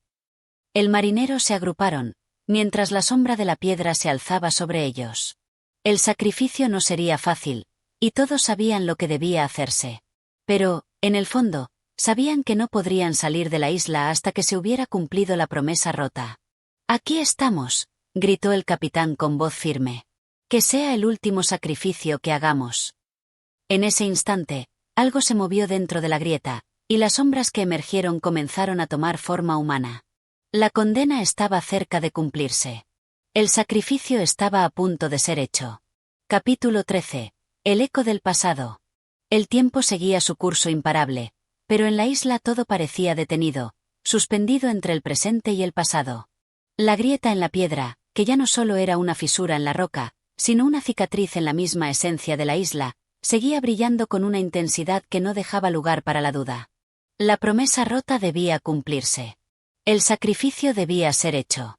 El marinero se agruparon, mientras la sombra de la piedra se alzaba sobre ellos. El sacrificio no sería fácil, y todos sabían lo que debía hacerse. Pero, en el fondo, sabían que no podrían salir de la isla hasta que se hubiera cumplido la promesa rota. Aquí estamos, gritó el capitán con voz firme. Que sea el último sacrificio que hagamos. En ese instante, algo se movió dentro de la grieta, y las sombras que emergieron comenzaron a tomar forma humana. La condena estaba cerca de cumplirse. El sacrificio estaba a punto de ser hecho. Capítulo 13. El eco del pasado. El tiempo seguía su curso imparable, pero en la isla todo parecía detenido, suspendido entre el presente y el pasado. La grieta en la piedra, que ya no solo era una fisura en la roca, sino una cicatriz en la misma esencia de la isla, seguía brillando con una intensidad que no dejaba lugar para la duda. La promesa rota debía cumplirse. El sacrificio debía ser hecho.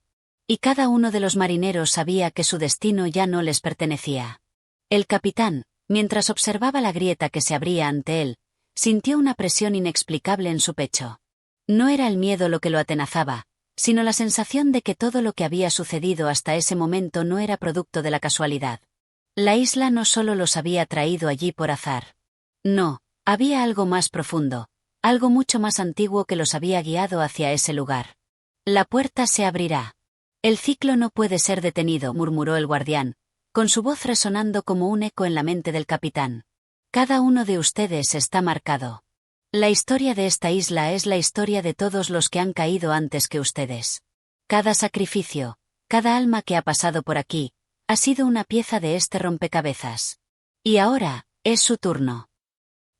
Y cada uno de los marineros sabía que su destino ya no les pertenecía. El capitán, mientras observaba la grieta que se abría ante él, sintió una presión inexplicable en su pecho. No era el miedo lo que lo atenazaba, sino la sensación de que todo lo que había sucedido hasta ese momento no era producto de la casualidad. La isla no solo los había traído allí por azar. No, había algo más profundo, algo mucho más antiguo que los había guiado hacia ese lugar. La puerta se abrirá. El ciclo no puede ser detenido, murmuró el guardián, con su voz resonando como un eco en la mente del capitán. Cada uno de ustedes está marcado. La historia de esta isla es la historia de todos los que han caído antes que ustedes. Cada sacrificio, cada alma que ha pasado por aquí, ha sido una pieza de este rompecabezas. Y ahora, es su turno.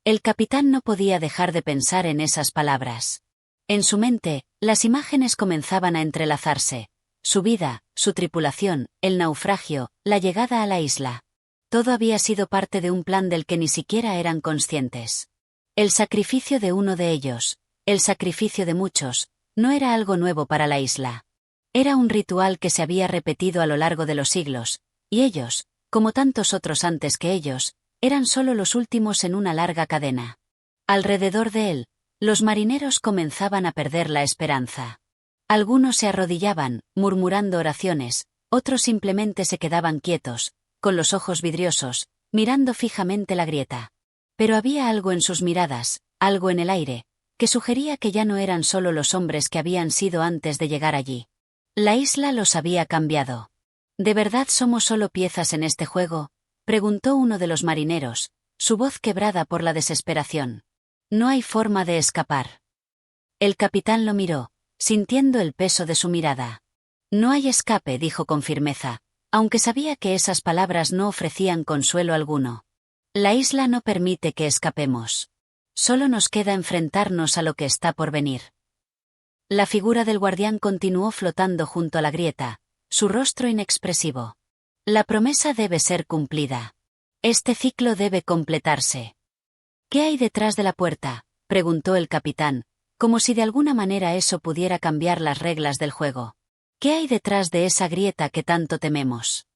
El capitán no podía dejar de pensar en esas palabras. En su mente, las imágenes comenzaban a entrelazarse. Su vida, su tripulación, el naufragio, la llegada a la isla. Todo había sido parte de un plan del que ni siquiera eran conscientes. El sacrificio de uno de ellos, el sacrificio de muchos, no era algo nuevo para la isla. Era un ritual que se había repetido a lo largo de los siglos, y ellos, como tantos otros antes que ellos, eran solo los últimos en una larga cadena. Alrededor de él, los marineros comenzaban a perder la esperanza. Algunos se arrodillaban, murmurando oraciones, otros simplemente se quedaban quietos, con los ojos vidriosos, mirando fijamente la grieta. Pero había algo en sus miradas, algo en el aire, que sugería que ya no eran solo los hombres que habían sido antes de llegar allí. La isla los había cambiado. ¿De verdad somos solo piezas en este juego?, preguntó uno de los marineros, su voz quebrada por la desesperación. No hay forma de escapar. El capitán lo miró, sintiendo el peso de su mirada. No hay escape, dijo con firmeza, aunque sabía que esas palabras no ofrecían consuelo alguno. La isla no permite que escapemos. Solo nos queda enfrentarnos a lo que está por venir. La figura del guardián continuó flotando junto a la grieta, su rostro inexpresivo. La promesa debe ser cumplida. Este ciclo debe completarse. ¿Qué hay detrás de la puerta?, preguntó el capitán, como si de alguna manera eso pudiera cambiar las reglas del juego. ¿Qué hay detrás de esa grieta que tanto tememos?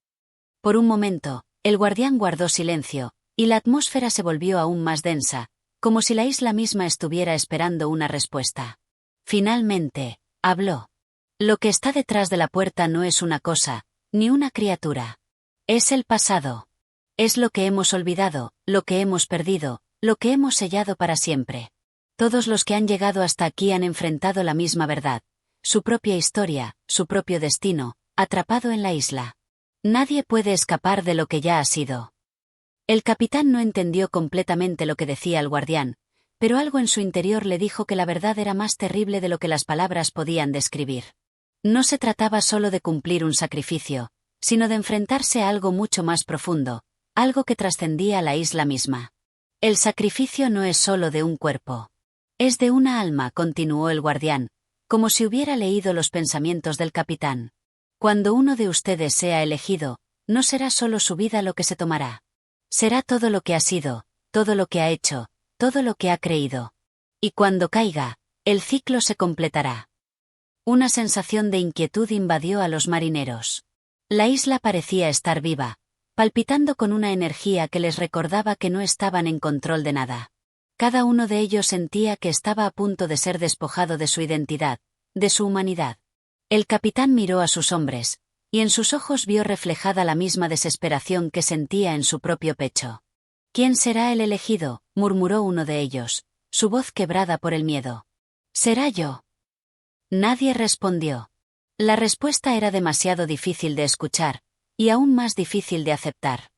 Por un momento, el guardián guardó silencio, y la atmósfera se volvió aún más densa, como si la isla misma estuviera esperando una respuesta. Finalmente, habló. Lo que está detrás de la puerta no es una cosa, ni una criatura. Es el pasado. Es lo que hemos olvidado, lo que hemos perdido, lo que hemos sellado para siempre. Todos los que han llegado hasta aquí han enfrentado la misma verdad, su propia historia, su propio destino, atrapado en la isla. Nadie puede escapar de lo que ya ha sido. El capitán no entendió completamente lo que decía el guardián, pero algo en su interior le dijo que la verdad era más terrible de lo que las palabras podían describir. No se trataba solo de cumplir un sacrificio, sino de enfrentarse a algo mucho más profundo, algo que trascendía a la isla misma. El sacrificio no es solo de un cuerpo. Es de una alma, continuó el guardián, como si hubiera leído los pensamientos del capitán. Cuando uno de ustedes sea elegido, no será solo su vida lo que se tomará. Será todo lo que ha sido, todo lo que ha hecho, todo lo que ha creído. Y cuando caiga, el ciclo se completará. Una sensación de inquietud invadió a los marineros. La isla parecía estar viva, palpitando con una energía que les recordaba que no estaban en control de nada. Cada uno de ellos sentía que estaba a punto de ser despojado de su identidad, de su humanidad. El capitán miró a sus hombres, y en sus ojos vio reflejada la misma desesperación que sentía en su propio pecho. «¿Quién será el elegido?», murmuró uno de ellos, su voz quebrada por el miedo. «Será yo». Nadie respondió. La respuesta era demasiado difícil de escuchar, y aún más difícil de aceptar.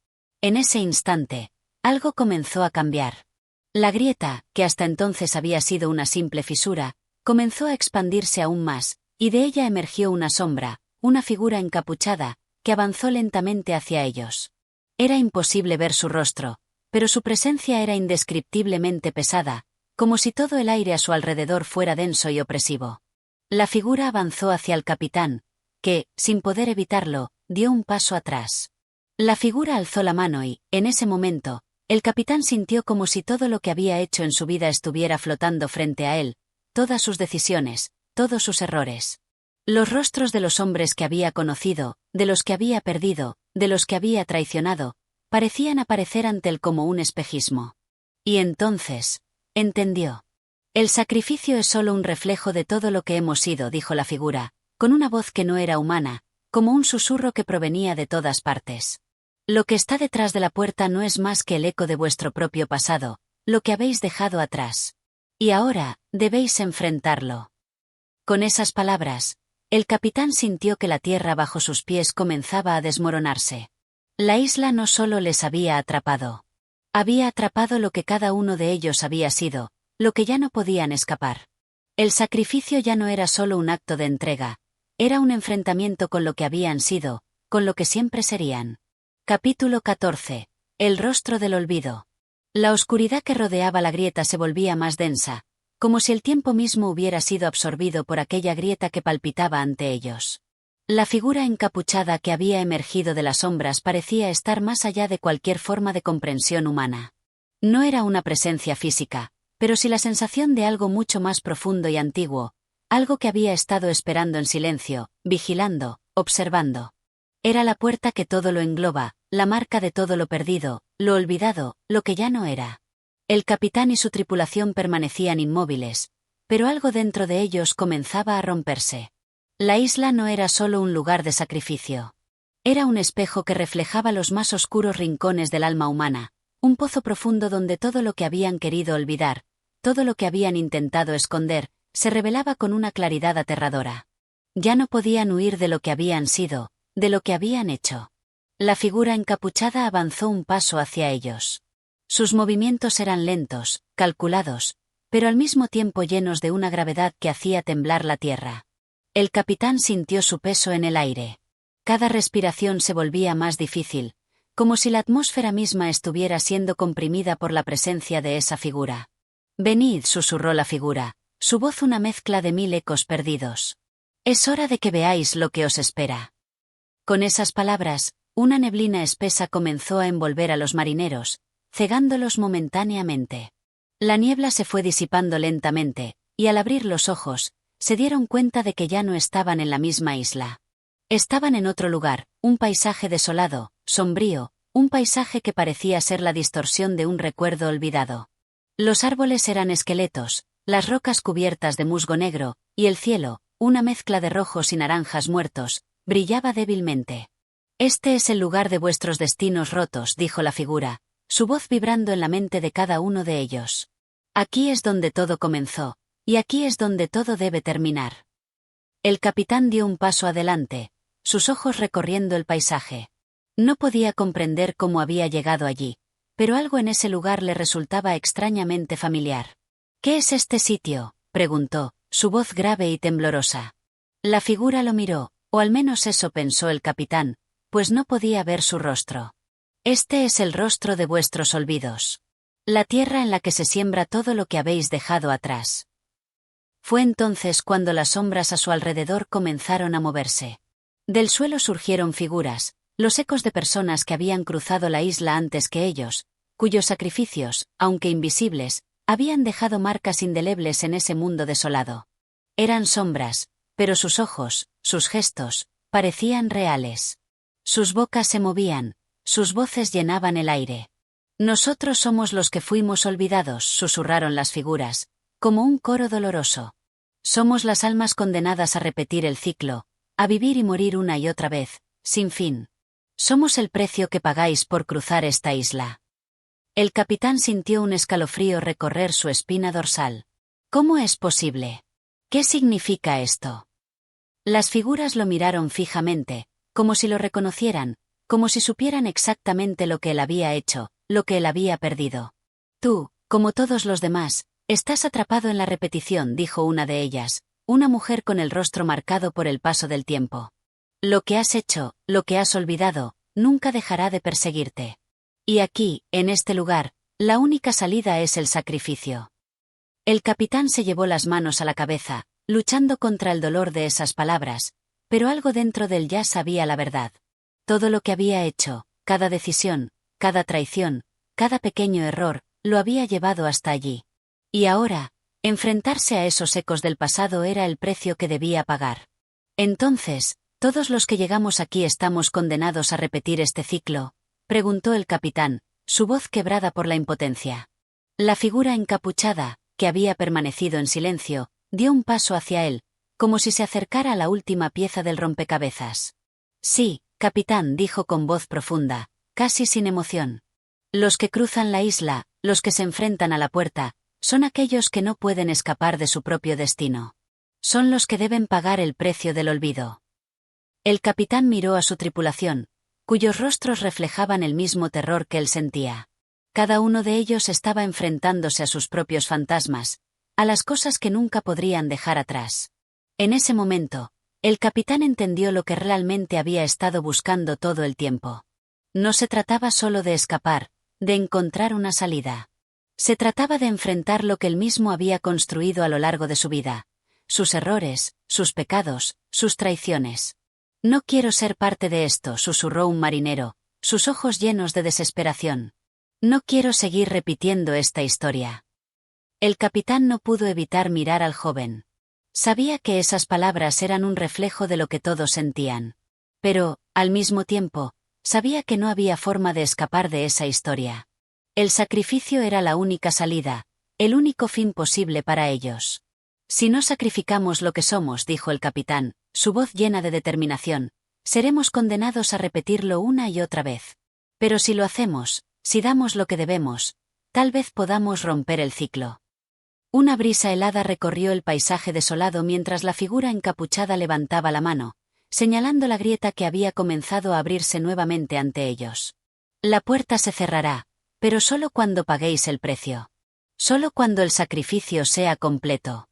En ese instante, algo comenzó a cambiar. La grieta, que hasta entonces había sido una simple fisura, comenzó a expandirse aún más, y de ella emergió una sombra, una figura encapuchada, que avanzó lentamente hacia ellos. Era imposible ver su rostro, pero su presencia era indescriptiblemente pesada, como si todo el aire a su alrededor fuera denso y opresivo. La figura avanzó hacia el capitán, que, sin poder evitarlo, dio un paso atrás. La figura alzó la mano y, en ese momento, el capitán sintió como si todo lo que había hecho en su vida estuviera flotando frente a él, todas sus decisiones, todos sus errores. Los rostros de los hombres que había conocido, de los que había perdido, de los que había traicionado, parecían aparecer ante él como un espejismo. Y entonces, entendió. El sacrificio es solo un reflejo de todo lo que hemos sido, dijo la figura, con una voz que no era humana, como un susurro que provenía de todas partes. Lo que está detrás de la puerta no es más que el eco de vuestro propio pasado, lo que habéis dejado atrás. Y ahora, debéis enfrentarlo. Con esas palabras, el capitán sintió que la tierra bajo sus pies comenzaba a desmoronarse. La isla no solo les había atrapado lo que cada uno de ellos había sido, lo que ya no podían escapar. El sacrificio ya no era solo un acto de entrega, era un enfrentamiento con lo que habían sido, con lo que siempre serían. Capítulo 14. El rostro del olvido. La oscuridad que rodeaba la grieta se volvía más densa, como si el tiempo mismo hubiera sido absorbido por aquella grieta que palpitaba ante ellos. La figura encapuchada que había emergido de las sombras parecía estar más allá de cualquier forma de comprensión humana. No era una presencia física, pero sí la sensación de algo mucho más profundo y antiguo, algo que había estado esperando en silencio, vigilando, observando. Era la puerta que todo lo engloba, la marca de todo lo perdido, lo olvidado, lo que ya no era. El capitán y su tripulación permanecían inmóviles, pero algo dentro de ellos comenzaba a romperse. La isla no era solo un lugar de sacrificio. Era un espejo que reflejaba los más oscuros rincones del alma humana, un pozo profundo donde todo lo que habían querido olvidar, todo lo que habían intentado esconder, se revelaba con una claridad aterradora. Ya no podían huir de lo que habían sido, de lo que habían hecho. La figura encapuchada avanzó un paso hacia ellos. Sus movimientos eran lentos, calculados, pero al mismo tiempo llenos de una gravedad que hacía temblar la tierra. El capitán sintió su peso en el aire. Cada respiración se volvía más difícil, como si la atmósfera misma estuviera siendo comprimida por la presencia de esa figura. Venid, susurró la figura, su voz una mezcla de 1000 ecos perdidos. Es hora de que veáis lo que os espera. Con esas palabras, una neblina espesa comenzó a envolver a los marineros, cegándolos momentáneamente. La niebla se fue disipando lentamente, y al abrir los ojos, se dieron cuenta de que ya no estaban en la misma isla. Estaban en otro lugar, un paisaje desolado, sombrío, un paisaje que parecía ser la distorsión de un recuerdo olvidado. Los árboles eran esqueletos, las rocas cubiertas de musgo negro, y el cielo, una mezcla de rojos y naranjas muertos, brillaba débilmente. Este es el lugar de vuestros destinos rotos, dijo la figura, su voz vibrando en la mente de cada uno de ellos. Aquí es donde todo comenzó, y aquí es donde todo debe terminar. El capitán dio un paso adelante, sus ojos recorriendo el paisaje. No podía comprender cómo había llegado allí, pero algo en ese lugar le resultaba extrañamente familiar. ¿Qué es este sitio?, preguntó, su voz grave y temblorosa. La figura lo miró, o al menos eso pensó el capitán, pues no podía ver su rostro. Este es el rostro de vuestros olvidos. La tierra en la que se siembra todo lo que habéis dejado atrás. Fue entonces cuando las sombras a su alrededor comenzaron a moverse. Del suelo surgieron figuras, los ecos de personas que habían cruzado la isla antes que ellos, cuyos sacrificios, aunque invisibles, habían dejado marcas indelebles en ese mundo desolado. Eran sombras, pero sus ojos, sus gestos, parecían reales. Sus bocas se movían, sus voces llenaban el aire. Nosotros somos los que fuimos olvidados, susurraron las figuras, como un coro doloroso. Somos las almas condenadas a repetir el ciclo, a vivir y morir una y otra vez, sin fin. Somos el precio que pagáis por cruzar esta isla. El capitán sintió un escalofrío recorrer su espina dorsal. ¿Cómo es posible? ¿Qué significa esto? Las figuras lo miraron fijamente, como si lo reconocieran, como si supieran exactamente lo que él había hecho, lo que él había perdido. Tú, como todos los demás, estás atrapado en la repetición, dijo una de ellas, una mujer con el rostro marcado por el paso del tiempo. Lo que has hecho, lo que has olvidado, nunca dejará de perseguirte. Y aquí, en este lugar, la única salida es el sacrificio. El capitán se llevó las manos a la cabeza, luchando contra el dolor de esas palabras, pero algo dentro de él ya sabía la verdad. Todo lo que había hecho, cada decisión, cada traición, cada pequeño error, lo había llevado hasta allí. Y ahora, enfrentarse a esos ecos del pasado era el precio que debía pagar. Entonces, ¿todos los que llegamos aquí estamos condenados a repetir este ciclo?, preguntó el capitán, su voz quebrada por la impotencia. La figura encapuchada, que había permanecido en silencio, dio un paso hacia él, como si se acercara a la última pieza del rompecabezas. Sí, capitán, dijo con voz profunda, casi sin emoción. Los que cruzan la isla, los que se enfrentan a la puerta, son aquellos que no pueden escapar de su propio destino. Son los que deben pagar el precio del olvido. El capitán miró a su tripulación, cuyos rostros reflejaban el mismo terror que él sentía. Cada uno de ellos estaba enfrentándose a sus propios fantasmas, a las cosas que nunca podrían dejar atrás. En ese momento, el capitán entendió lo que realmente había estado buscando todo el tiempo. No se trataba solo de escapar, de encontrar una salida. Se trataba de enfrentar lo que él mismo había construido a lo largo de su vida, sus errores, sus pecados, sus traiciones. No quiero ser parte de esto, susurró un marinero, sus ojos llenos de desesperación. No quiero seguir repitiendo esta historia. El capitán no pudo evitar mirar al joven. Sabía que esas palabras eran un reflejo de lo que todos sentían. Pero, al mismo tiempo, sabía que no había forma de escapar de esa historia. El sacrificio era la única salida, el único fin posible para ellos. Si no sacrificamos lo que somos, dijo el capitán, su voz llena de determinación, seremos condenados a repetirlo una y otra vez. Pero si lo hacemos, si damos lo que debemos, tal vez podamos romper el ciclo. Una brisa helada recorrió el paisaje desolado mientras la figura encapuchada levantaba la mano, señalando la grieta que había comenzado a abrirse nuevamente ante ellos. La puerta se cerrará, pero solo cuando paguéis el precio. Solo cuando el sacrificio sea completo.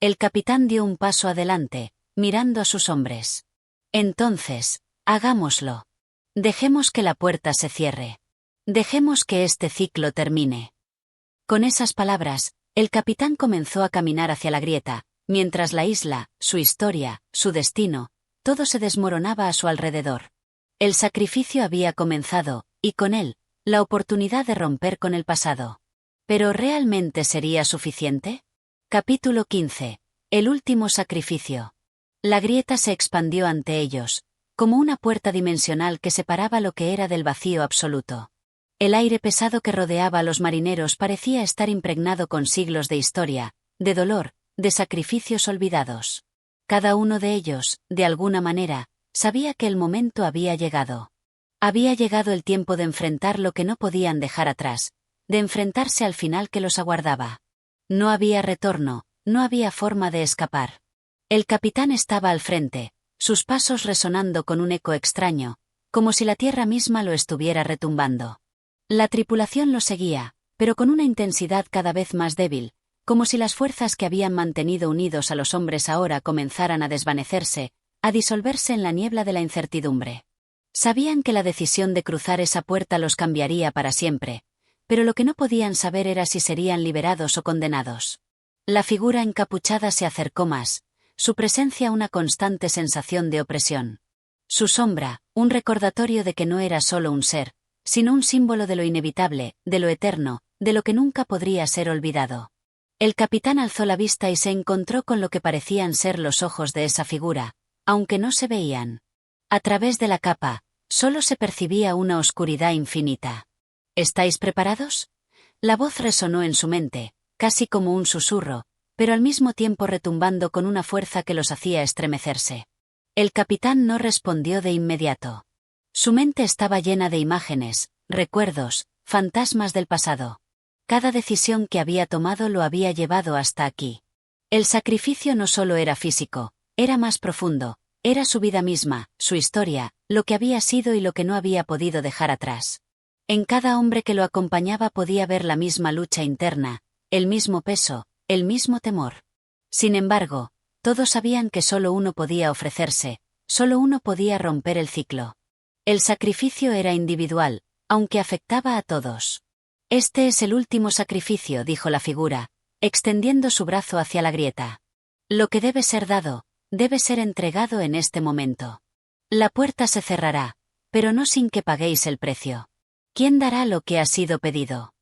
El capitán dio un paso adelante, mirando a sus hombres. Entonces, hagámoslo. Dejemos que la puerta se cierre. Dejemos que este ciclo termine. Con esas palabras, el capitán comenzó a caminar hacia la grieta, mientras la isla, su historia, su destino, todo se desmoronaba a su alrededor. El sacrificio había comenzado, y con él, la oportunidad de romper con el pasado. ¿Pero realmente sería suficiente? Capítulo 15. El último sacrificio. La grieta se expandió ante ellos, como una puerta dimensional que separaba lo que era del vacío absoluto. El aire pesado que rodeaba a los marineros parecía estar impregnado con siglos de historia, de dolor, de sacrificios olvidados. Cada uno de ellos, de alguna manera, sabía que el momento había llegado. Había llegado el tiempo de enfrentar lo que no podían dejar atrás, de enfrentarse al final que los aguardaba. No había retorno, no había forma de escapar. El capitán estaba al frente, sus pasos resonando con un eco extraño, como si la tierra misma lo estuviera retumbando. La tripulación lo seguía, pero con una intensidad cada vez más débil, como si las fuerzas que habían mantenido unidos a los hombres ahora comenzaran a desvanecerse, a disolverse en la niebla de la incertidumbre. Sabían que la decisión de cruzar esa puerta los cambiaría para siempre, pero lo que no podían saber era si serían liberados o condenados. La figura encapuchada se acercó más, su presencia una constante sensación de opresión. Su sombra, un recordatorio de que no era solo un ser, sino un símbolo de lo inevitable, de lo eterno, de lo que nunca podría ser olvidado. El capitán alzó la vista y se encontró con lo que parecían ser los ojos de esa figura, aunque no se veían. A través de la capa, solo se percibía una oscuridad infinita. ¿Estáis preparados? La voz resonó en su mente, casi como un susurro, pero al mismo tiempo retumbando con una fuerza que los hacía estremecerse. El capitán no respondió de inmediato. Su mente estaba llena de imágenes, recuerdos, fantasmas del pasado. Cada decisión que había tomado lo había llevado hasta aquí. El sacrificio no solo era físico, era más profundo, era su vida misma, su historia, lo que había sido y lo que no había podido dejar atrás. En cada hombre que lo acompañaba podía ver la misma lucha interna, el mismo peso, el mismo temor. Sin embargo, todos sabían que solo uno podía ofrecerse, solo uno podía romper el ciclo. El sacrificio era individual, aunque afectaba a todos. Este es el último sacrificio, dijo la figura, extendiendo su brazo hacia la grieta. Lo que debe ser dado, debe ser entregado en este momento. La puerta se cerrará, pero no sin que paguéis el precio. ¿Quién dará lo que ha sido pedido?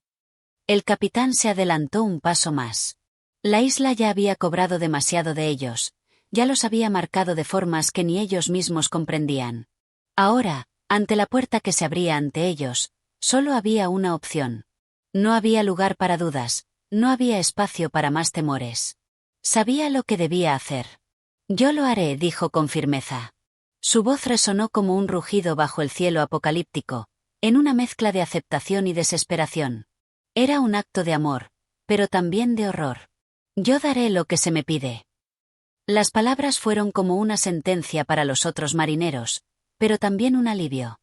El capitán se adelantó un paso más. La isla ya había cobrado demasiado de ellos, ya los había marcado de formas que ni ellos mismos comprendían. Ahora, ante la puerta que se abría ante ellos, solo había una opción. No había lugar para dudas, no había espacio para más temores. Sabía lo que debía hacer. Yo lo haré, dijo con firmeza. Su voz resonó como un rugido bajo el cielo apocalíptico, en una mezcla de aceptación y desesperación. Era un acto de amor, pero también de horror. Yo daré lo que se me pide. Las palabras fueron como una sentencia para los otros marineros, pero también un alivio.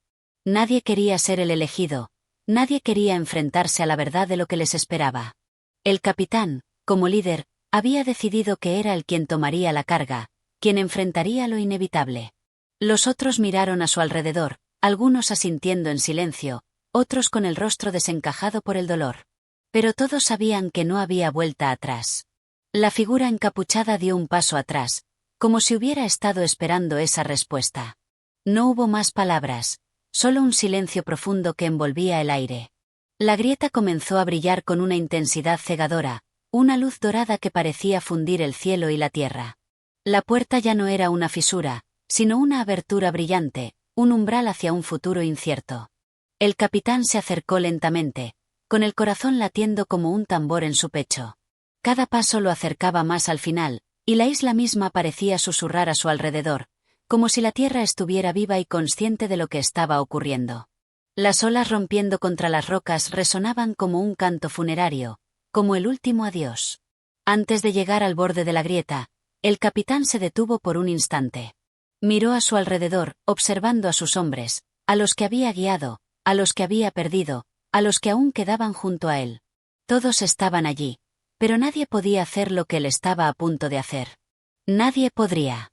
Nadie quería ser el elegido, nadie quería enfrentarse a la verdad de lo que les esperaba. El capitán, como líder, había decidido que era él quien tomaría la carga, quien enfrentaría lo inevitable. Los otros miraron a su alrededor, algunos asintiendo en silencio, otros con el rostro desencajado por el dolor. Pero todos sabían que no había vuelta atrás. La figura encapuchada dio un paso atrás, como si hubiera estado esperando esa respuesta. No hubo más palabras, solo un silencio profundo que envolvía el aire. La grieta comenzó a brillar con una intensidad cegadora, una luz dorada que parecía fundir el cielo y la tierra. La puerta ya no era una fisura, sino una abertura brillante, un umbral hacia un futuro incierto. El capitán se acercó lentamente, con el corazón latiendo como un tambor en su pecho. Cada paso lo acercaba más al final, y la isla misma parecía susurrar a su alrededor, como si la tierra estuviera viva y consciente de lo que estaba ocurriendo. Las olas rompiendo contra las rocas resonaban como un canto funerario, como el último adiós. Antes de llegar al borde de la grieta, el capitán se detuvo por un instante. Miró a su alrededor, observando a sus hombres, a los que había guiado, a los que había perdido, a los que aún quedaban junto a él. Todos estaban allí, pero nadie podía hacer lo que él estaba a punto de hacer. Nadie podría.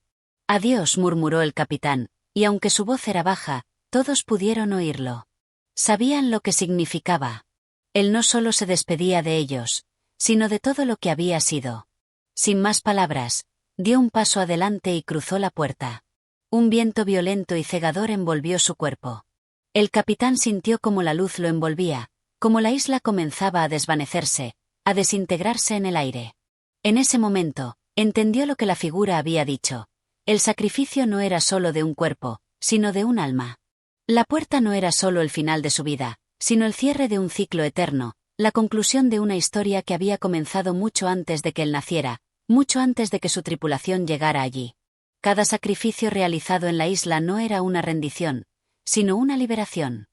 Adiós, murmuró el capitán, y aunque su voz era baja, todos pudieron oírlo. Sabían lo que significaba. Él no solo se despedía de ellos, sino de todo lo que había sido. Sin más palabras, dio un paso adelante y cruzó la puerta. Un viento violento y cegador envolvió su cuerpo. El capitán sintió como la luz lo envolvía, como la isla comenzaba a desvanecerse, a desintegrarse en el aire. En ese momento, entendió lo que la figura había dicho. El sacrificio no era solo de un cuerpo, sino de un alma. La puerta no era solo el final de su vida, sino el cierre de un ciclo eterno, la conclusión de una historia que había comenzado mucho antes de que él naciera, mucho antes de que su tripulación llegara allí. Cada sacrificio realizado en la isla no era una rendición, sino una liberación.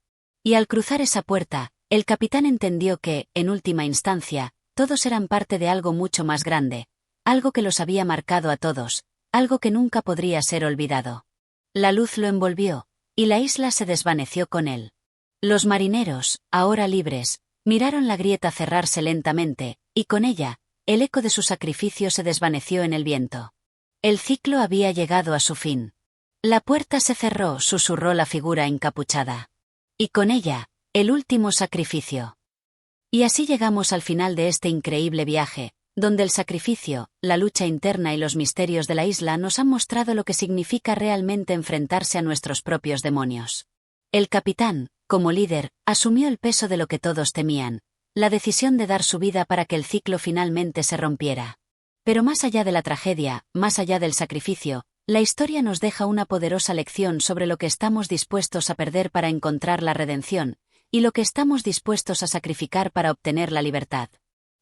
Y al cruzar esa puerta, el capitán entendió que, en última instancia, todos eran parte de algo mucho más grande, algo que los había marcado a todos, algo que nunca podría ser olvidado. La luz lo envolvió, y la isla se desvaneció con él. Los marineros, ahora libres, miraron la grieta cerrarse lentamente, y con ella, el eco de su sacrificio se desvaneció en el viento. El ciclo había llegado a su fin. La puerta se cerró, susurró la figura encapuchada. Y con ella, el último sacrificio. Y así llegamos al final de este increíble viaje, donde el sacrificio, la lucha interna y los misterios de la isla nos han mostrado lo que significa realmente enfrentarse a nuestros propios demonios. El capitán, como líder, asumió el peso de lo que todos temían, la decisión de dar su vida para que el ciclo finalmente se rompiera. Pero más allá de la tragedia, más allá del sacrificio, la historia nos deja una poderosa lección sobre lo que estamos dispuestos a perder para encontrar la redención, y lo que estamos dispuestos a sacrificar para obtener la libertad.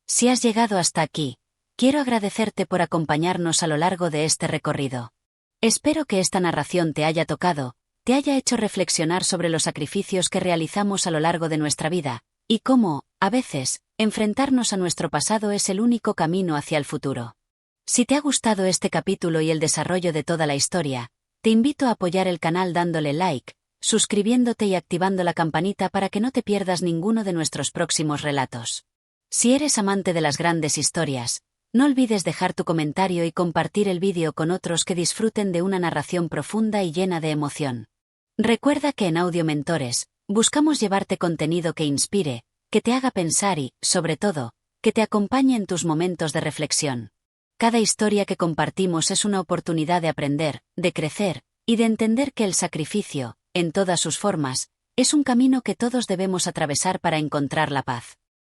Si has llegado hasta aquí, quiero agradecerte por acompañarnos a lo largo de este recorrido. Espero que esta narración te haya tocado, te haya hecho reflexionar sobre los sacrificios que realizamos a lo largo de nuestra vida, y cómo, a veces, enfrentarnos a nuestro pasado es el único camino hacia el futuro. Si te ha gustado este capítulo y el desarrollo de toda la historia, te invito a apoyar el canal dándole like, suscribiéndote y activando la campanita para que no te pierdas ninguno de nuestros próximos relatos. Si eres amante de las grandes historias, no olvides dejar tu comentario y compartir el vídeo con otros que disfruten de una narración profunda y llena de emoción. Recuerda que en Audio Mentores, buscamos llevarte contenido que inspire, que te haga pensar y, sobre todo, que te acompañe en tus momentos de reflexión. Cada historia que compartimos es una oportunidad de aprender, de crecer, y de entender que el sacrificio, en todas sus formas, es un camino que todos debemos atravesar para encontrar la paz.